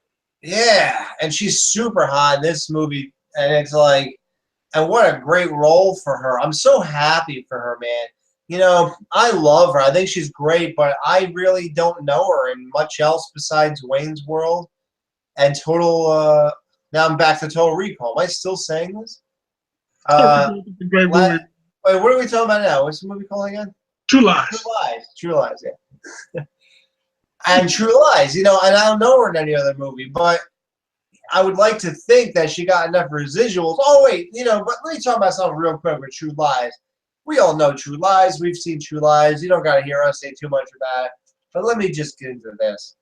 yeah, and she's super hot in this movie, and it's like, and what a great role for her. I'm so happy for her, man. You know, I love her. I think she's great, but I really don't know her in much else besides Wayne's World and Total. Now I'm back to Total Recall. Am I still saying this? It's a great Wait, movie. what are we talking about now? What's the movie called again? True Lies. True Lies. True Lies, yeah. And True Lies, you know, and I don't know her in any other movie, but I would like to think that she got enough residuals. Oh, wait, you know, but let me talk about something real quick with True Lies. We all know True Lies. We've seen True Lies. You don't got to hear us say too much about it. But let me just get into this.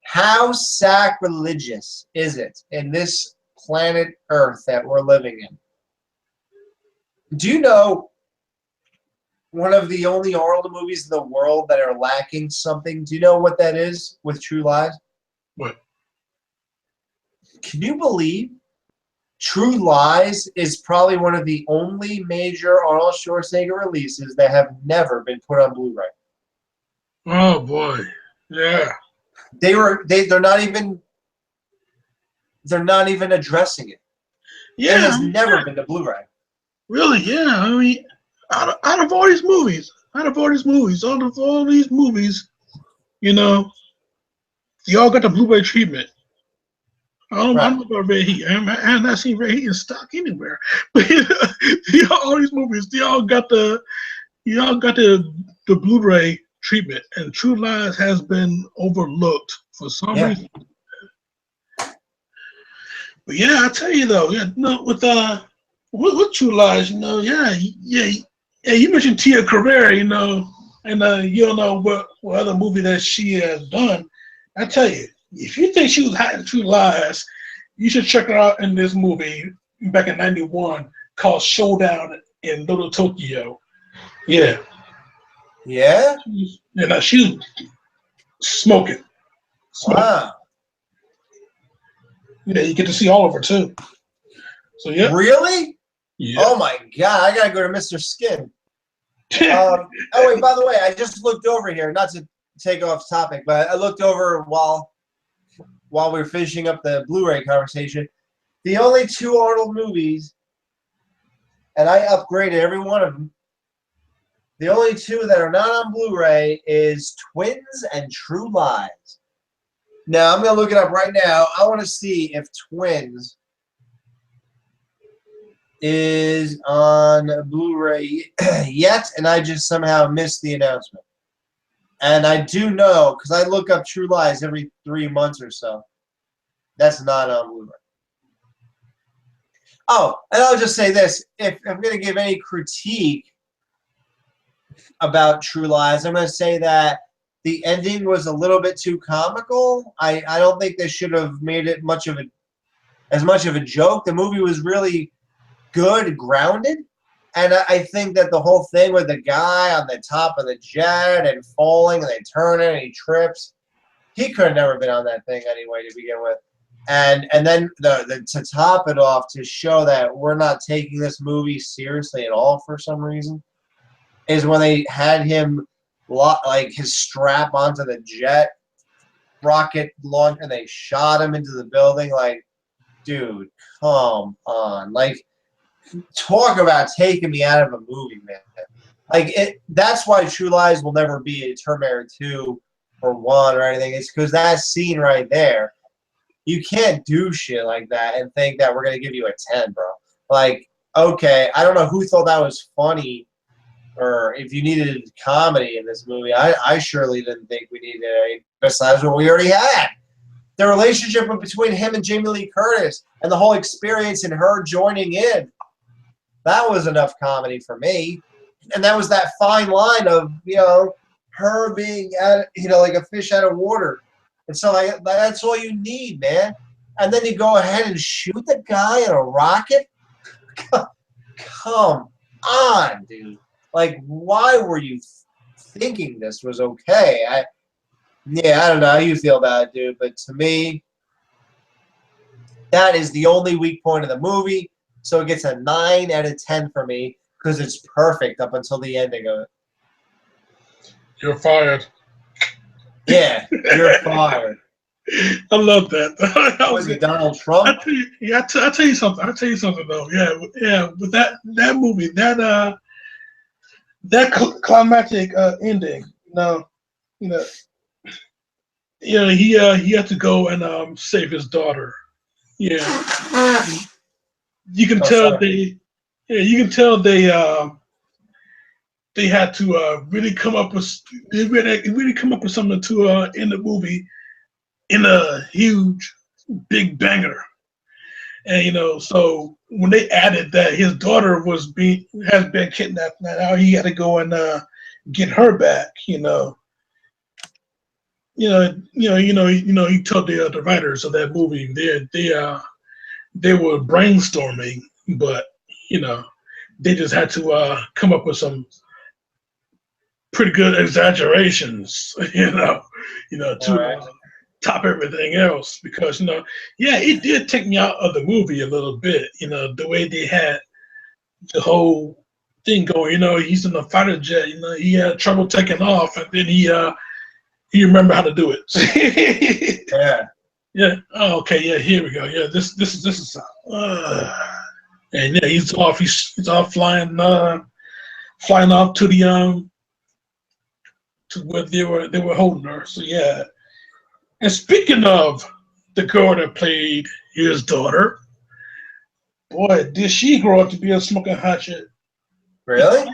How sacrilegious is it in this planet Earth that we're living in? Do you know one of the only Arnold movies in the world that are lacking something? Do you know what that is with True Lies? What? Can you believe True Lies is probably one of the only major Arnold Schwarzenegger releases that have never been put on Blu-ray? Oh boy. Yeah. They're not even addressing it. Yeah. It has never been to Blu-ray. Really? Yeah. I mean, out of all these movies, you know, they all got the Blu-ray treatment. I don't know about Red Heat. I have not seen Red Heat in stock anywhere. But all these movies, y'all got the Blu-ray treatment, and True Lies has been overlooked for some reason. But yeah, I tell you though, yeah, no, with True Lies, you know, yeah. You mentioned Tia Carrere, you know, and you don't know what other movie that she has done. I tell you, if you think she was hot in True Lies, you should check her out in this movie back in '91 called Showdown in Little Tokyo. Yeah. Yeah? And she was smoking. Wow. Yeah, you get to see all of her too. So yeah. Really? Yeah. Oh my God! I gotta go to Mr. Skin. Oh wait, by the way, I just looked over here. Not to take off topic, but I looked over while we were finishing up the Blu-ray conversation. The only two Arnold movies, and I upgraded every one of them. The only two that are not on Blu-ray is Twins and True Lies. Now I'm gonna look it up right now. I want to see if Twins is on Blu-ray yet, and I just somehow missed the announcement. And I do know, because I look up True Lies every 3 months or so. That's not on Blu-ray. Oh, and I'll just say this. If I'm going to give any critique about True Lies, I'm going to say that the ending was a little bit too comical. I don't think they should have made it as much of a joke. The movie was really good, grounded. And I think that the whole thing with the guy on the top of the jet and falling and they turn it and he trips, he could have never been on that thing anyway to begin with. And then to top it off, to show that we're not taking this movie seriously at all for some reason, is when they had him like his strap onto the jet rocket launch and they shot him into the building. Like, dude, come on. Like, talk about taking me out of a movie, man. Like, that's why True Lies will never be a Terminator 2 or 1 or anything. It's because that scene right there, you can't do shit like that and think that we're going to give you a 10, bro. Like, okay, I don't know who thought that was funny or if you needed comedy in this movie. I surely didn't think we needed any besides what we already had. The relationship between him and Jamie Lee Curtis and the whole experience and her joining in, that was enough comedy for me. and that was that fine line of, you know, her being at, you know, like a fish out of water. And so like, that's all you need, man. And then you go ahead and shoot the guy in a rocket. Come on, dude. Like, why were you thinking this was okay? Yeah, I don't know how you feel about it, dude, but to me, that is the only weak point of the movie. So it gets a 9 out of 10 for me because it's perfect up until the ending of it. You're fired. Yeah, you're fired. I love that. Was it Donald Trump? I'll tell you something. I'll tell you something though. Yeah. With that movie, that climactic ending. You know, he had to go and save his daughter. Yeah, you can tell they. Yeah, you can tell they had to really come up with something to end the movie in a huge big banger. And you know, so when they added that his daughter has been kidnapped, now he had to go and get her back. He told the writers of that movie they were brainstorming, but they just had to come up with some pretty good exaggerations, to top everything else, because it did take me out of the movie a little bit, the way they had the whole thing going. He's in a fighter jet, he had trouble taking off, and then he remembered how to do it. Yeah. Oh, okay. Yeah. Here we go. Yeah. This is. And yeah, he's off. He's off flying off to the to where they were holding her. So yeah. And speaking of the girl that played his daughter, boy, did she grow up to be a smoking hot shit. Really?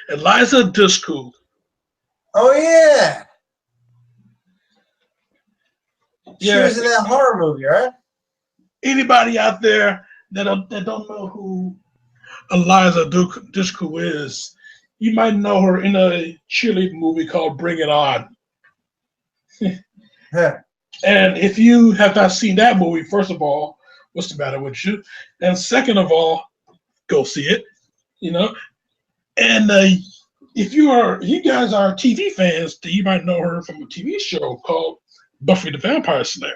Eliza Dushku. Oh yeah. She was in that horror movie, right? Anybody out there that don't know who Eliza Dushku is, you might know her in a cheerleading movie called Bring It On. And if you have not seen that movie, first of all, what's the matter with you? And second of all, go see it. And if you guys are TV fans, then you might know her from a TV show called Buffy the Vampire Slayer.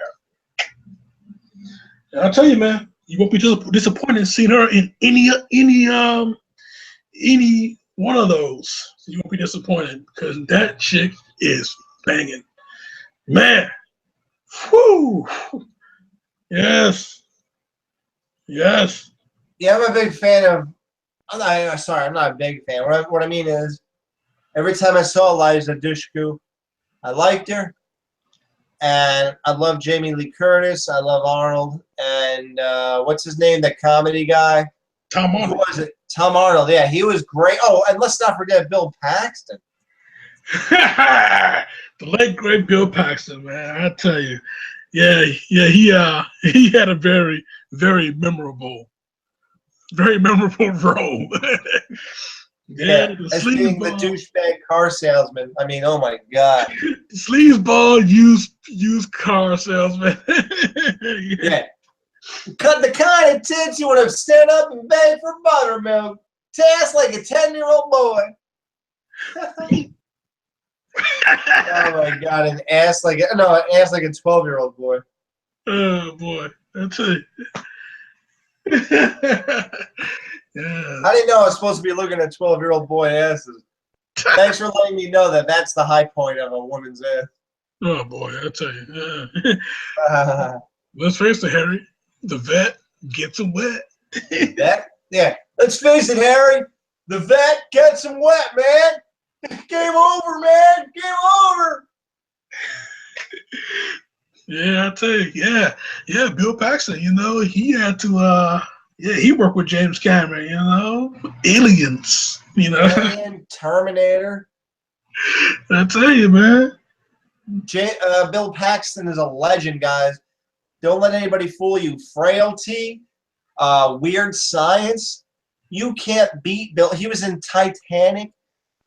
And I'll tell you, man, you won't be disappointed seeing her in any one of those. You won't be disappointed because that chick is banging, man. Whoo! Yes. Yeah, I'm a big fan of. I'm not a big fan. What I mean is, every time I saw Eliza Dushku, I liked her. And I love Jamie Lee Curtis. I love Arnold. And what's his name? The comedy guy? Tom Arnold. Who was it? Tom Arnold. Yeah, he was great. Oh, and let's not forget Bill Paxton. The late great Bill Paxton, man. I tell you, yeah. He had a very, very memorable role. Yeah, as being the douchebag car salesman. I mean, oh my God. Sleazeball used car salesman. Yeah. Cut the kind of tits you would have stand up and beg for buttermilk. Task like a 10-year-old boy. Oh my God, an ass like a 12-year-old boy. Oh boy, that's it. Yeah. I didn't know I was supposed to be looking at 12-year-old boy asses. Thanks for letting me know that that's the high point of a woman's ass. Oh boy, I tell you. Yeah. Let's face it, Harry. The vet gets him wet. Yeah. Let's face it, Harry. The vet gets him wet, man. Game over, man. Game over. Yeah, I tell you. Yeah. Bill Paxton. He had to. He worked with James Cameron. Aliens. Alien, Terminator. I tell you, man. Bill Paxton is a legend, guys. Don't let anybody fool you. Frailty, Weird Science. You can't beat Bill. He was in Titanic.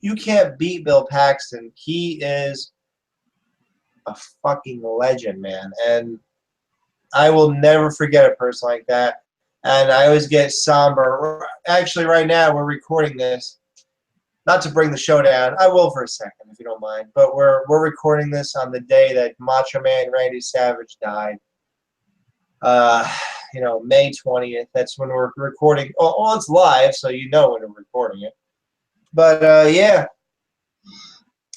You can't beat Bill Paxton. He is a fucking legend, man. And I will never forget a person like that. And I always get somber. Actually, right now, we're recording this. Not to bring the show down. I will for a second, if you don't mind. But we're recording this on the day that Macho Man Randy Savage died. May 20th. That's when we're recording. Oh, it's live, so you know when we're recording it. But, yeah.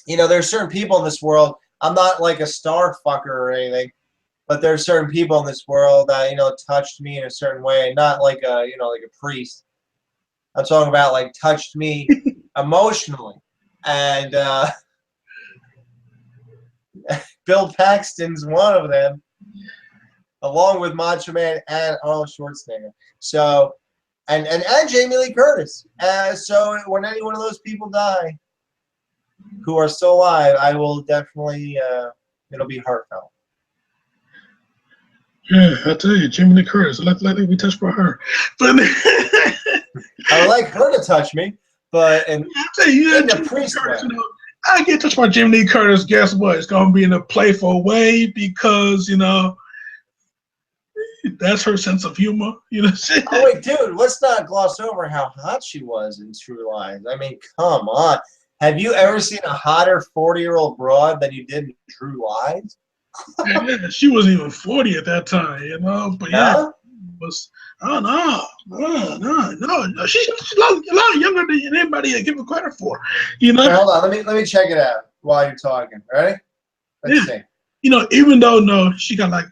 There's certain people in this world. I'm not like a star fucker or anything. But there are certain people in this world that, touched me in a certain way. Not like like a priest. I'm talking about, like, touched me emotionally. And Bill Paxton's one of them, along with Macho Man and Arnold Schwarzenegger. So, and Jamie Lee Curtis. So when any one of those people die who are still alive, I will definitely, it'll be heartfelt. Yeah, I tell you, Jamie Lee Curtis. Let me be touched by her. But I would like her to touch me, but in the priest way. I get touched by Jamie Lee Curtis. Guess what? It's gonna be in a playful way because that's her sense of humor. Oh wait, dude, let's not gloss over how hot she was in True Lies. I mean, come on. Have you ever seen a hotter 40-year-old broad than you did in True Lies? Yeah, she wasn't even 40 at that time, But yeah, was no. She's a lot younger than anybody I give her credit for. Wait, hold on, let me check it out while you're talking. Ready? Let's see. Even though she got like.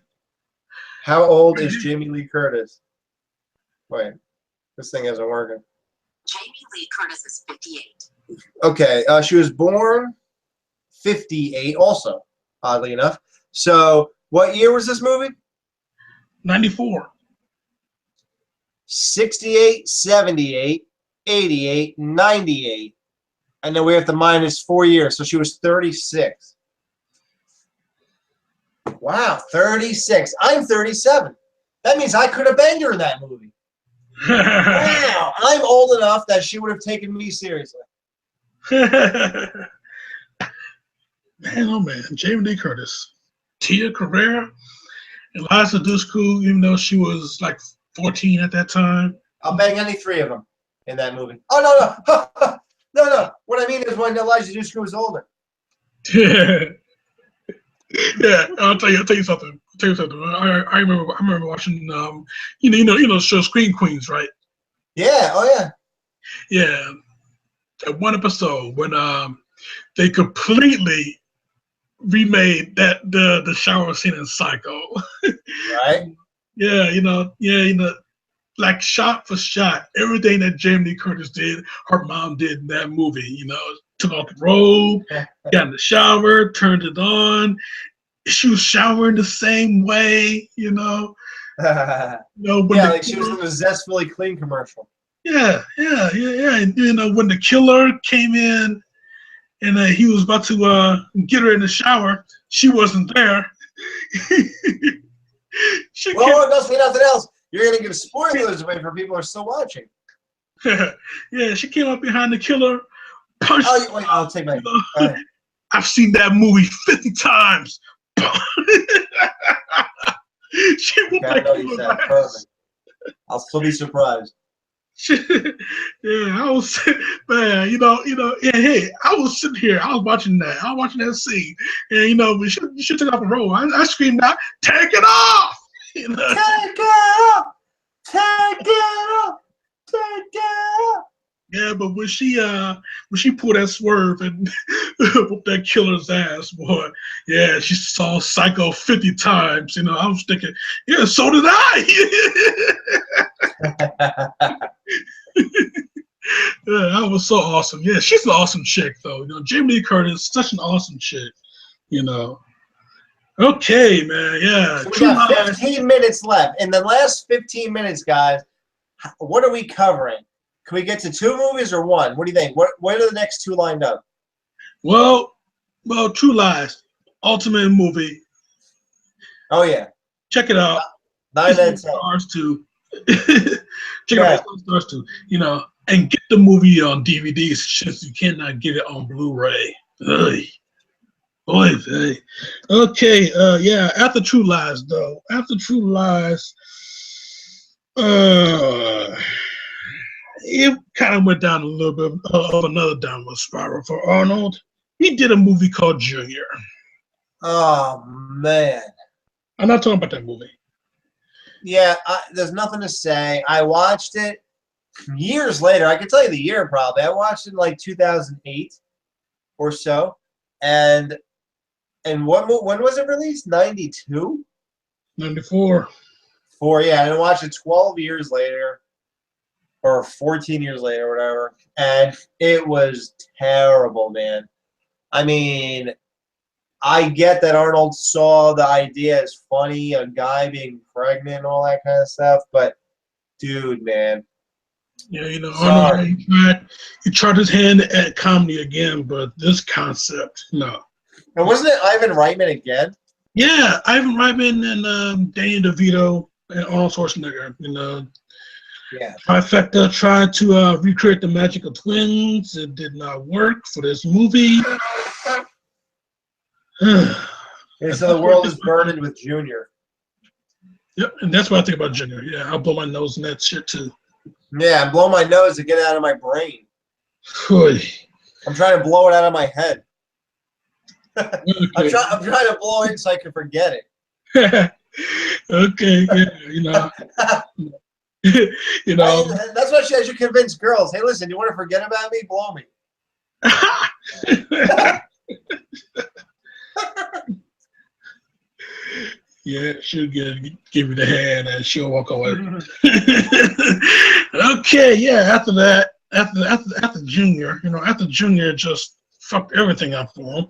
How old is Jamie Lee Curtis? Wait, this thing isn't working. Jamie Lee Curtis is 58. Okay, she was born 58 also, oddly enough. So, what year was this movie? 94. 68, 78, 88, 98. And then we have to minus 4 years. So she was 36. Wow, 36. I'm 37. That means I could have banged her in that movie. Wow, I'm old enough that she would have taken me seriously. Man, oh man, Jamie Lee Curtis. Tia Carrere, Eliza Dushku, even though she was like 14 at that time. I'll bang any three of them in that movie. Oh, no. No. What I mean is when Eliza Dushku was older. Yeah, I'll tell you something. I remember watching show Screen Queens, right? Yeah, oh yeah. Yeah. That one episode when they completely remade the shower scene in Psycho. Right? Yeah, like shot for shot, everything that Jamie Lee Curtis did, her mom did in that movie. Took off the robe, got in the shower, turned it on. She was showering the same way, Yeah, like she was in the Zestfully Clean commercial. Yeah. And, when the killer came in and he was about to get her in the shower, she wasn't there. Well, don't say nothing else. You're going to give spoilers away for people who are still watching. Yeah, she came up behind the killer, punched. Oh, wait, I'll take my. I've seen that movie 50 times. She whooped that killer's ass. I'll still be surprised. Yeah, I was, man, yeah, hey, I was sitting here, I was watching that scene, and we should take off the robe. I screamed out, "Take it off!" Take it off! Take it off! Take it off! Yeah, but when she pulled that swerve and whooped that killer's ass, boy, yeah, she saw Psycho 50 times. I was thinking, yeah, so did I. Yeah, that was so awesome. Yeah, she's an awesome chick, though. Jamie Lee Curtis, such an awesome chick. Okay, man. Yeah. So we got 15 minutes left. In the last 15 minutes, guys, what are we covering? Can we get to 2 movies or 1? What do you think? What are the next 2 lined up? Well, True Lies, ultimate movie. Oh yeah. Check it out. 9 out of 10. Stars too. Check out the stars too. You know, and get the movie on DVD since you cannot get it on Blu-ray. Ugh. Boy, hey. Okay, yeah, After True Lies, though. After True Lies, it kind of went down a little bit of another downward spiral for Arnold. He did a movie called Junior. Oh, man. I'm not talking about that movie. Yeah, there's nothing to say. I watched it years later. I can tell you the year probably. I watched it in like 2008 or so. And when was it released? 92? 94. Yeah, and I watched it 12 years later or 14 years later, whatever. And it was terrible, man. I mean, I get that Arnold saw the idea as funny, a guy being pregnant and all that kind of stuff, but dude, man. Yeah, you know, Sorry. Arnold, he tried his hand at comedy again, but this concept, no. And wasn't it Ivan Reitman again? Yeah, Ivan Reitman and Danny DeVito and Arnold Schwarzenegger. You know, Yeah. Trifecta tried to recreate the magic of twins. It did not work for this movie. And so the world is burning with Junior. Yep, and that's what I think about Junior. Yeah, I'll blow my nose in that shit too. Yeah, blow my nose to get it out of my brain. Oy. I'm trying to blow it out of my head. Okay. I'm trying to blow it so I can forget it. Okay, yeah, you know. You know. That's what I should convince girls. Hey, listen, you want to forget about me? Blow me. Yeah, she'll give you the hand and she'll walk away. Okay, yeah. After that, after Junior, you know, after Junior just fucked everything up for him,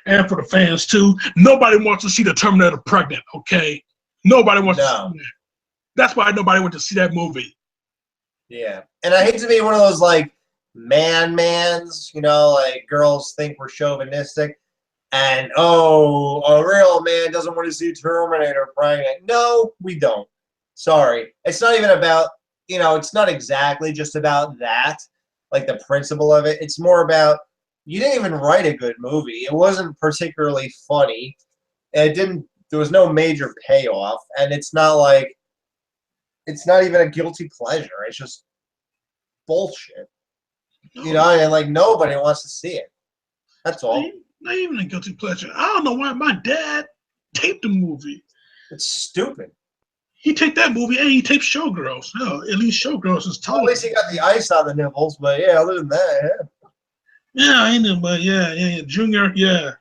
and for the fans too. Nobody wants to see the Terminator pregnant. Okay, nobody wants to see that. That's why nobody went to see that movie. Yeah, and I hate to be one of those like mans, you know, like girls think we're chauvinistic. And, oh, a real man doesn't want to see Terminator pregnant. No, we don't. Sorry. It's not even about, you know, it's not exactly just about that, like the principle of it. It's more about, you didn't even write a good movie. It wasn't particularly funny. There was no major payoff. And it's not like, it's not even a guilty pleasure. It's just bullshit. You know, and like nobody wants to see it. That's all. Not even a guilty pleasure. I don't know why my dad taped the movie. It's stupid. He taped that movie and he taped Showgirls. No, at least Showgirls is told. Well, at least he got the ice on the nipples, but yeah, other than that, yeah. Yeah, I know, but yeah. Junior, yeah.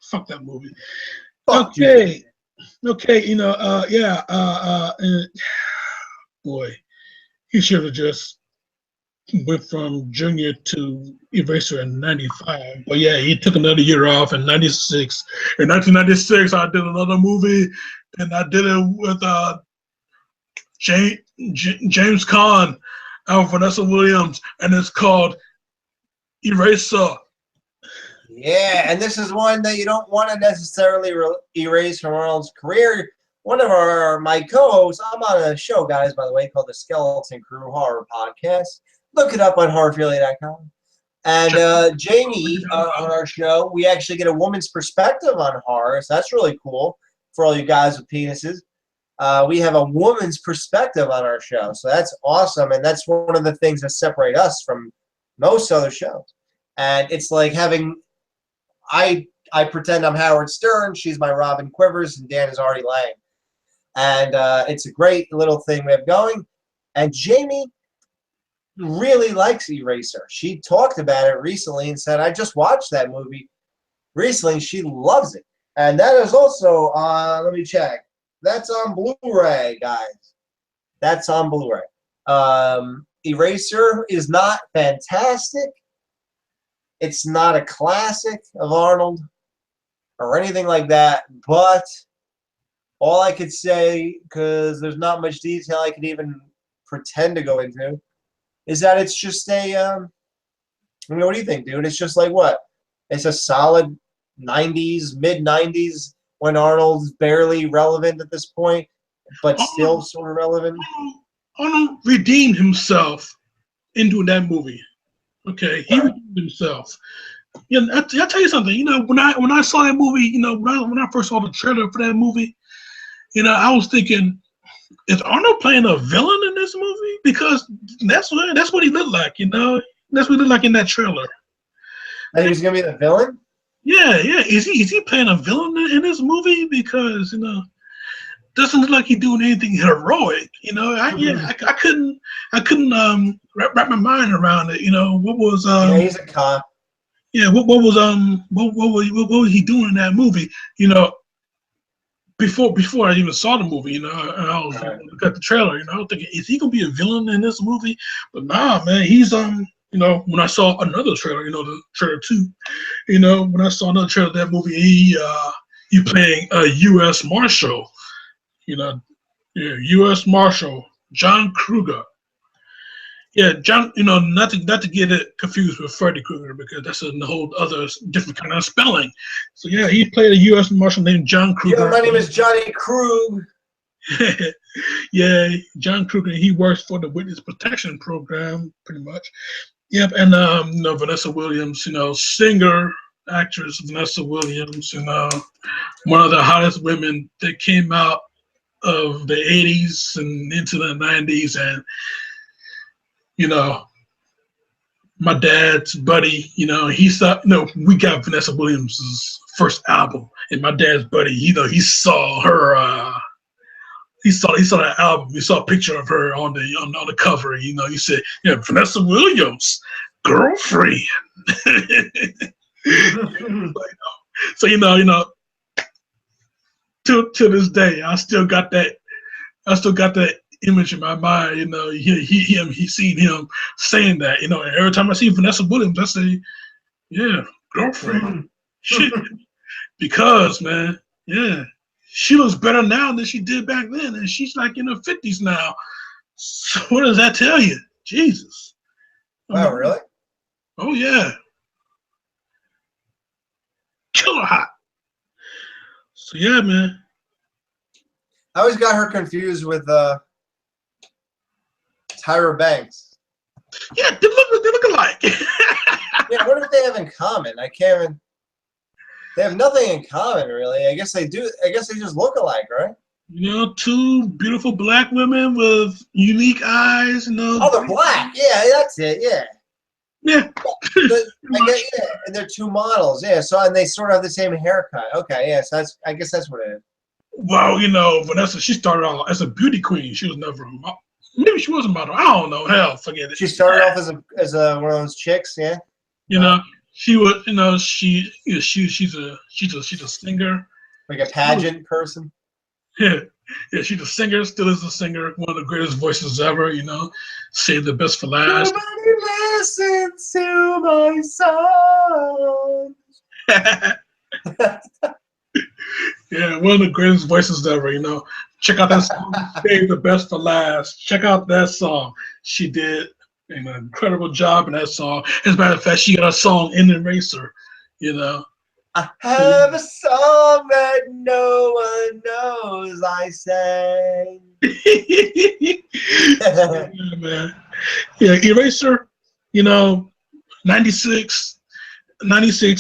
Fuck that movie. Fuck okay. You. Okay, you know, boy, he should have just went from Junior to Eraser in 95. But yeah, he took another year off in 96. In 1996, I did another movie, and I did it with James Caan and Vanessa Williams, and it's called Eraser. Yeah, and this is one that you don't want to necessarily erase from Arnold's career. One of my co-hosts, I'm on a show, guys, by the way, called the Skeleton Crew Horror Podcast. Look it up on horrorphilly.com. And Jamie, on our show, we actually get a woman's perspective on horror, so that's really cool for all you guys with penises. We have a woman's perspective on our show, so that's awesome, and that's one of the things that separate us from most other shows. And it's like having, I pretend I'm Howard Stern, she's my Robin Quivers, and Dan is Artie Lang. And it's a great little thing we have going. And Jamie really likes Eraser. She talked about it recently and said, I just watched that movie recently. She loves it. And that is also on, let me check. That's on Blu-ray, guys. That's on Blu-ray. Eraser is not fantastic. It's not a classic of Arnold or anything like that, but all I could say, because there's not much detail I could even pretend to go into, is that it's just a, I mean, what do you think, dude? It's just like what? It's a solid 90s, mid-90s, when Arnold's barely relevant at this point, but still sort of relevant. Arnold redeemed himself into that movie. Okay, he redeemed himself. Yeah, I'll tell you something. When I saw that movie, when I first saw the trailer for that movie, I was thinking, is Arnold playing a villain in this movie? Because that's what he looked like. That's what he looked like in that trailer. And he was gonna be the villain. Yeah, yeah. Is he playing a villain in this movie? Because doesn't look like he's doing anything heroic. I couldn't wrap my mind around it. What was Yeah, he's a cop. yeah, what was he doing in that movie? Before I even saw the movie, I was looking at the trailer, I was thinking, is he gonna be a villain in this movie? But nah, man, he's when I saw another trailer, the trailer 2, when I saw another trailer of that movie, he playing a U.S. Marshal, yeah, U.S. Marshal John Kruger. Yeah, John. Not to get it confused with Freddy Krueger, because that's a whole other different kind of spelling. So yeah, he played a U.S. Marshal named John Kruger. Yeah, my name is Johnny Krug. Yeah, John Kruger. He works for the Witness Protection Program, pretty much. Yep, and Vanessa Williams. Singer, actress Vanessa Williams. One of the hottest women that came out of the '80s and into the '90s, and my dad's buddy, he saw, we got Vanessa Williams' first album, and my dad's buddy, he saw her, he saw that album, he saw a picture of her on the cover, he said, yeah, Vanessa Williams, girlfriend. So, to this day, I still got that image in my mind. He seen him saying that. And every time I see Vanessa Williams, I say, yeah, girlfriend. Shit. Because, man, yeah, she looks better now than she did back then, and she's like in her 50s now. So what does that tell you? Jesus. Oh, really? Oh, yeah. Killer hot. So yeah, man. I always got her confused with Tyra Banks. Yeah, they look alike. Yeah, what do they have in common? I can't even. They have nothing in common, really. I guess they do. I guess they just look alike, right? Two beautiful black women with unique eyes. Oh, they're black. Yeah, that's it. Yeah. Yeah. Yeah, and they're two models. Yeah, so and they sort of have the same haircut. Okay, yeah, so I guess that's what it is. Well, Vanessa, she started off as a beauty queen. She was never a model. Maybe she was a model. I don't know. Hell, forget it. She started off as a one of those chicks, yeah. She was. She's a singer. Like a pageant person. Yeah, she's a singer. Still is a singer. One of the greatest voices ever. Save the best for last. Nobody listens to my song. Yeah, one of the greatest voices ever. Check out that song. Save the best for last. Check out that song. She did an incredible job in that song. As a matter of fact, she got a song in Eraser. I have a song that no one knows I sang. Yeah, man. Yeah, Eraser, 96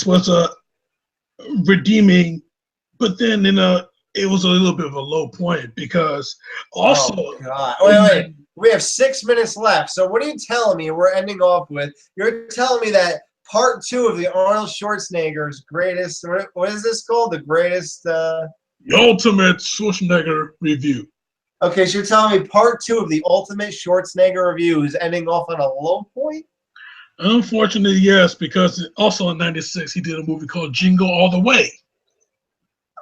was a redeeming, but then, it was a little bit of a low point because also. Oh, God. Wait. We have 6 minutes left. So what are you telling me we're ending off with? You're telling me that part 2 of the Arnold Schwarzenegger's greatest, what is this called? The greatest? The Ultimate Schwarzenegger Review. Okay, so you're telling me part 2 of the Ultimate Schwarzenegger Review is ending off on a low point? Unfortunately, yes, because also in '96 he did a movie called Jingle All The Way.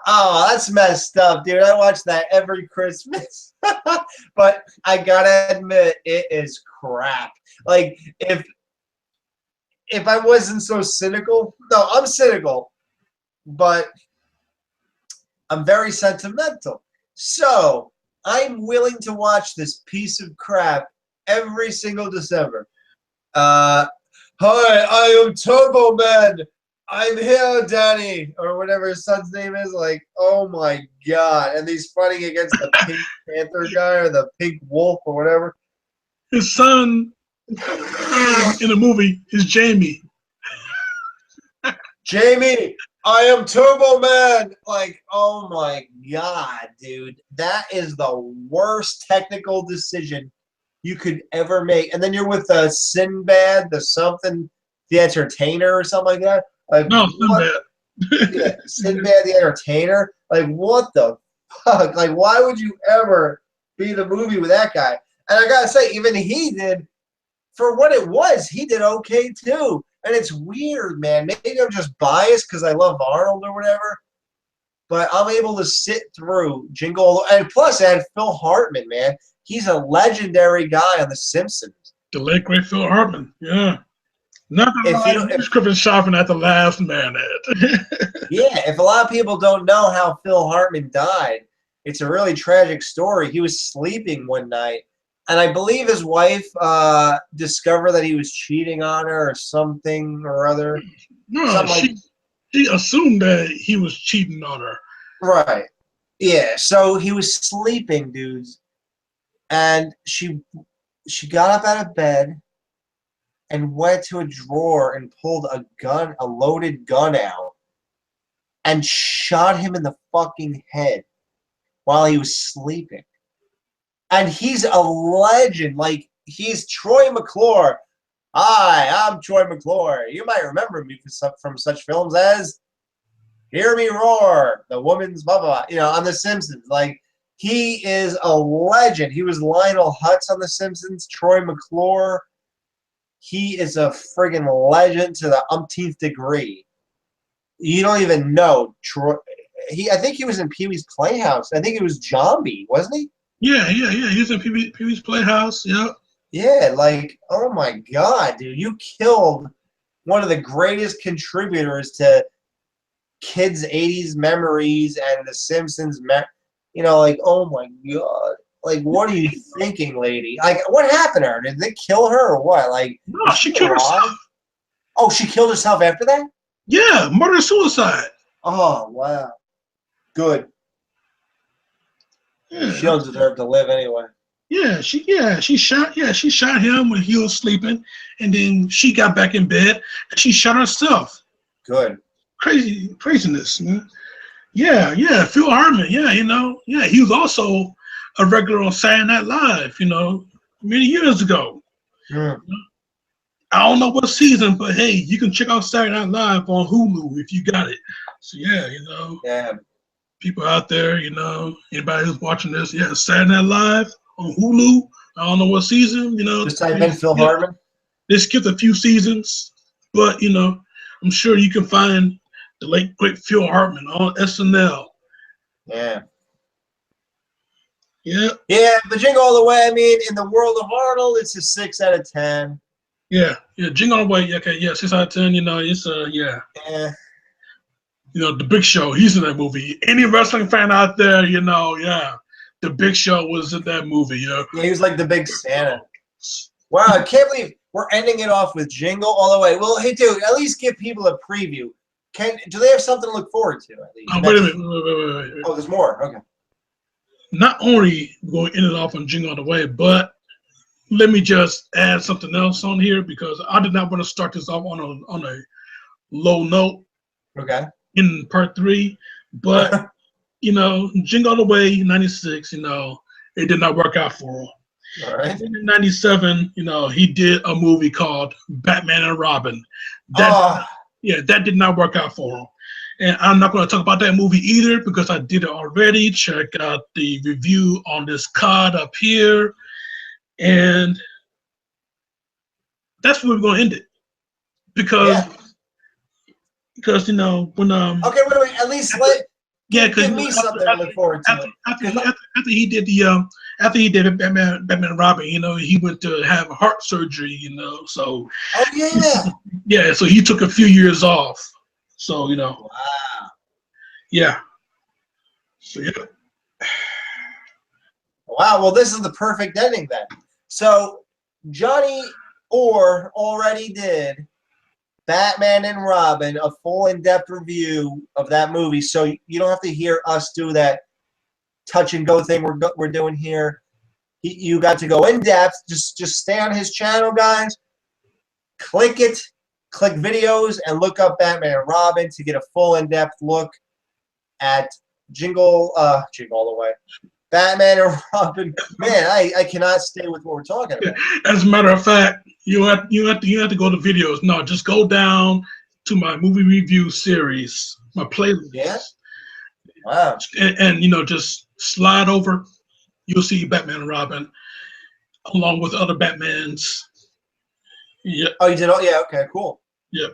Oh, that's messed up, dude. I watch that every Christmas. But I gotta admit, it is crap. Like, if I wasn't so cynical, no, I'm cynical, but I'm very sentimental. So I'm willing to watch this piece of crap every single December. Hi, I am Turbo Man. I'm here, Danny, or whatever his son's name is. Like, oh my God. And he's fighting against the Pink Panther guy or the Pink Wolf or whatever. his son in the movie is Jamie. Jamie, I am Turbo Man. Like, oh my God, dude. That is the worst technical decision you could ever make. And then you're with Sinbad, the entertainer or something like that. Like, No, what? Sinbad. Yeah, Sinbad the entertainer. Like, what the fuck? Like, why would you ever be the movie with that guy? And I gotta say, even he did, for what it was, he did okay too. And it's weird, man. Maybe I'm just biased because I love Arnold or whatever. But I'm able to sit through Jingle. And plus, I had Phil Hartman, man. He's a legendary guy on The Simpsons. The late great Phil Hartman. Yeah. Not If you, the script shopping at the last man at. yeah, if a lot of people don't know how Phil Hartman died, it's a really tragic story. He was sleeping one night, and I believe his wife discovered that he was cheating on her or something or other. No, she assumed that he was cheating on her. Right. Yeah, so he was sleeping, dudes, and she got up out of bed and went to a drawer and pulled a loaded gun out, and shot him in the fucking head while he was sleeping. And he's a legend. Like, he's Troy McClure. Hi, I'm Troy McClure. You might remember me from such films as Hear Me Roar, The Woman's blah, blah, blah, on The Simpsons. Like, he is a legend. He was Lionel Hutz on The Simpsons, Troy McClure. He is a friggin' legend to the umpteenth degree. You don't even know Troy. I think he was in Pee-wee's Playhouse. I think it was Zombie, wasn't he? Yeah. He was in Pee-wee's Playhouse. Yeah. Yeah, like, oh my God, dude. You killed one of the greatest contributors to kids' 80s memories and The Simpsons. Like, oh my God. Like, what are you thinking, lady? Like, what happened to her? Did they kill her or what? Like, No, she killed herself. Oh, she killed herself after that? Yeah, murder-suicide. Oh, wow. Good. Yeah. She don't deserve to live anyway. She shot him when he was sleeping, and then she got back in bed and she shot herself. Good. Craziness, man. Yeah, Phil Hartman, he was also a regular on Saturday Night Live, many years ago. Mm. I don't know what season, but hey, you can check out Saturday Night Live on Hulu if you got it. So Yeah. People out there, anybody who's watching this, Saturday Night Live on Hulu. I don't know what season, Just type in Phil Hartman. They skipped a few seasons, but I'm sure you can find the late great Phil Hartman on SNL. Yeah. Yeah. Yeah, but Jingle All The Way, I mean, in the world of Arnold, it's a 6 out of 10. Yeah. Jingle All The Way, okay, 6 out of 10, it's Yeah. The Big Show, he's in that movie. Any wrestling fan out there, the Big Show was in that movie, Yeah, he was like the big Santa. Wow, I can't believe we're ending it off with Jingle All The Way. Well, hey, dude, at least give people a preview. Do they have something to look forward to, at least? Oh, wait a minute. Oh, there's more. Okay. Not only going to end it off on Jingle All The Way, but let me just add something else on here because I did not want to start this off on a low note. Okay. In part 3, but Jingle All The Way, 96, it did not work out for him. All right. In 97, he did a movie called Batman and Robin. That did not work out for him. And I'm not going to talk about that movie either because I did it already. Check out the review on this card up here. And that's where we're going to end it. Because when okay, wait, at least give me something to look forward to. After he did Batman and Robin, he went to have heart surgery, so so he took a few years off. So Wow. Yeah. So Wow, well this is the perfect ending then. So Johnny Orr already did Batman and Robin, a full in-depth review of that movie, so you don't have to hear us do that touch and go thing we're doing here. You got to go in depth. Just stay on his channel, guys. Click it, click videos, and look up Batman and Robin to get a full in-depth look at Jingle All the Way. Batman and Robin. Man, I cannot stay with what we're talking about. As a matter of fact, you have to go to videos. No, just go down to my movie review series, my playlist. Yeah. Wow. And just slide over. You'll see Batman and Robin, along with other Batmans. Yeah. Oh, you did all? Yeah. Okay. Cool. Yep.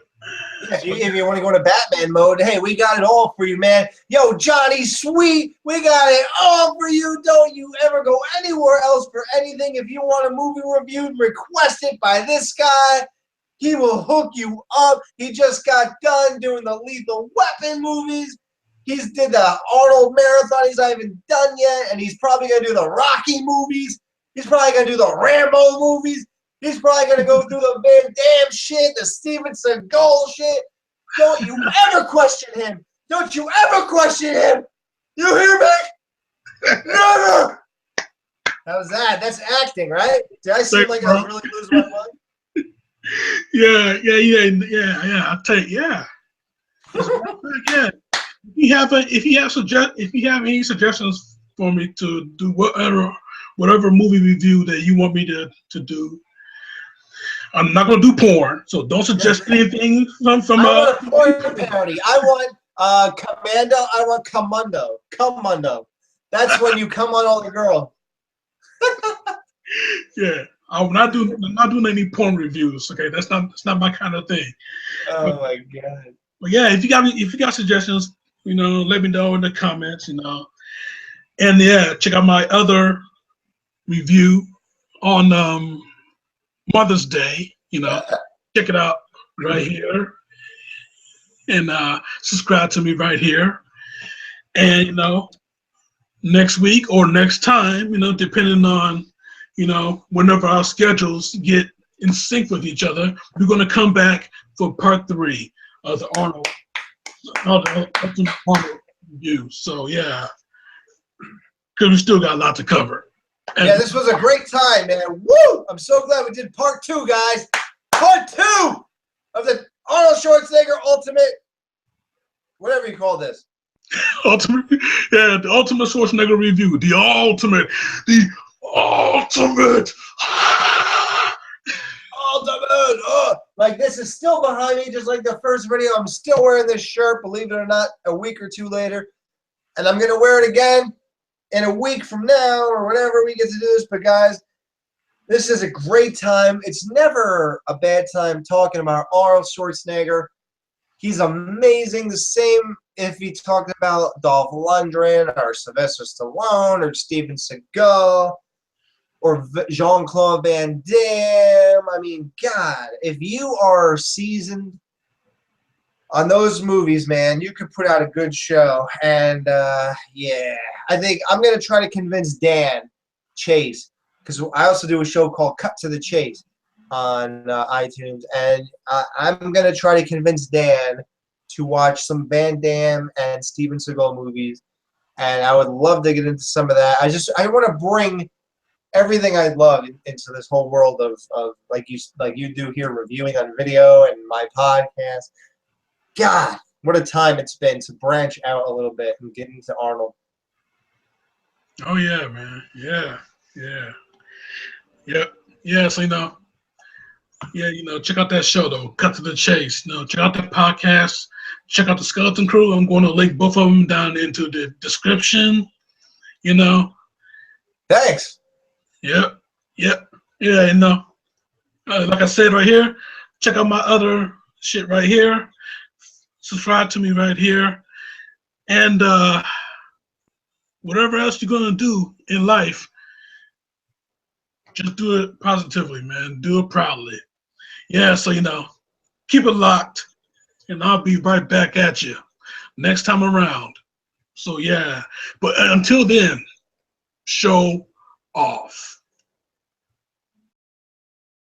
Yeah, if you want to go into Batman mode, hey, we got it all for you, man. Yo, Johnny Sweet, we got it all for you. Don't you ever go anywhere else for anything. If you want a movie reviewed, request it by this guy. He will hook you up. He just got done doing the Lethal Weapon movies. He's did the Arnold Marathon. He's not even done yet. And he's probably going to do the Rocky movies. He's probably going to do the Rambo movies. He's probably going to go through the Van Damme shit, the Steven Seagal shit. Don't you ever question him. Don't you ever question him. You hear me? Never. How's that? That's acting, right? Did I seem like I was really losing my mind? Yeah. I'll tell you, yeah. Yeah. If you have any suggestions for me to do whatever movie review that you want me to do, I'm not gonna do porn, so don't suggest anything from. I want a porn parody. I want Commando. I want Commando. That's when you come on all the girls. Yeah, I'm not doing any porn reviews. Okay, that's not my kind of thing. Oh my god. But yeah, if you got suggestions, let me know in the comments. And yeah, check out my other review on Mother's Day. Check it out right here, and subscribe to me right here. And next week or next time, depending on whenever our schedules get in sync with each other, we're going to come back for part 3 of the Arnold review. So yeah, because we still got a lot to cover. And yeah, this was a great time, man. Woo! I'm so glad we did part 2, guys. Part 2 of the Arnold Schwarzenegger Ultimate, whatever you call this. The Ultimate Schwarzenegger review. The ultimate. Like, this is still behind me, just like the first video. I'm still wearing this shirt, believe it or not, a week or 2 later. And I'm going to wear it again in a week from now or whenever we get to do this. But, guys, this is a great time. It's never a bad time talking about Arnold Schwarzenegger. He's amazing. The same if he talked about Dolph Lundgren or Sylvester Stallone or Steven Seagal or Jean-Claude Van Damme. I mean, God, if you are seasoned on those movies, man, you could put out a good show. And, yeah, I think I'm going to try to convince Dan Chase, because I also do a show called Cut to the Chase on iTunes. And I'm going to try to convince Dan to watch some Van Damme and Steven Seagal movies. And I would love to get into some of that. I want to bring everything I love into this whole world of like you do here, reviewing on video and my podcast. God, what a time it's been to branch out a little bit and get into Arnold. Oh yeah, man. Yeah. So check out that show though, Cut to the Chase. Check out the podcast. Check out the Skeleton Crew. I'm going to link both of them down into the description. Thanks. Yep. Yeah, like I said right here, check out my other shit right here. Subscribe to me right here. And whatever else you're going to do in life, just do it positively, man. Do it proudly. Yeah, so, keep it locked, and I'll be right back at you next time around. So, yeah. But until then, show off.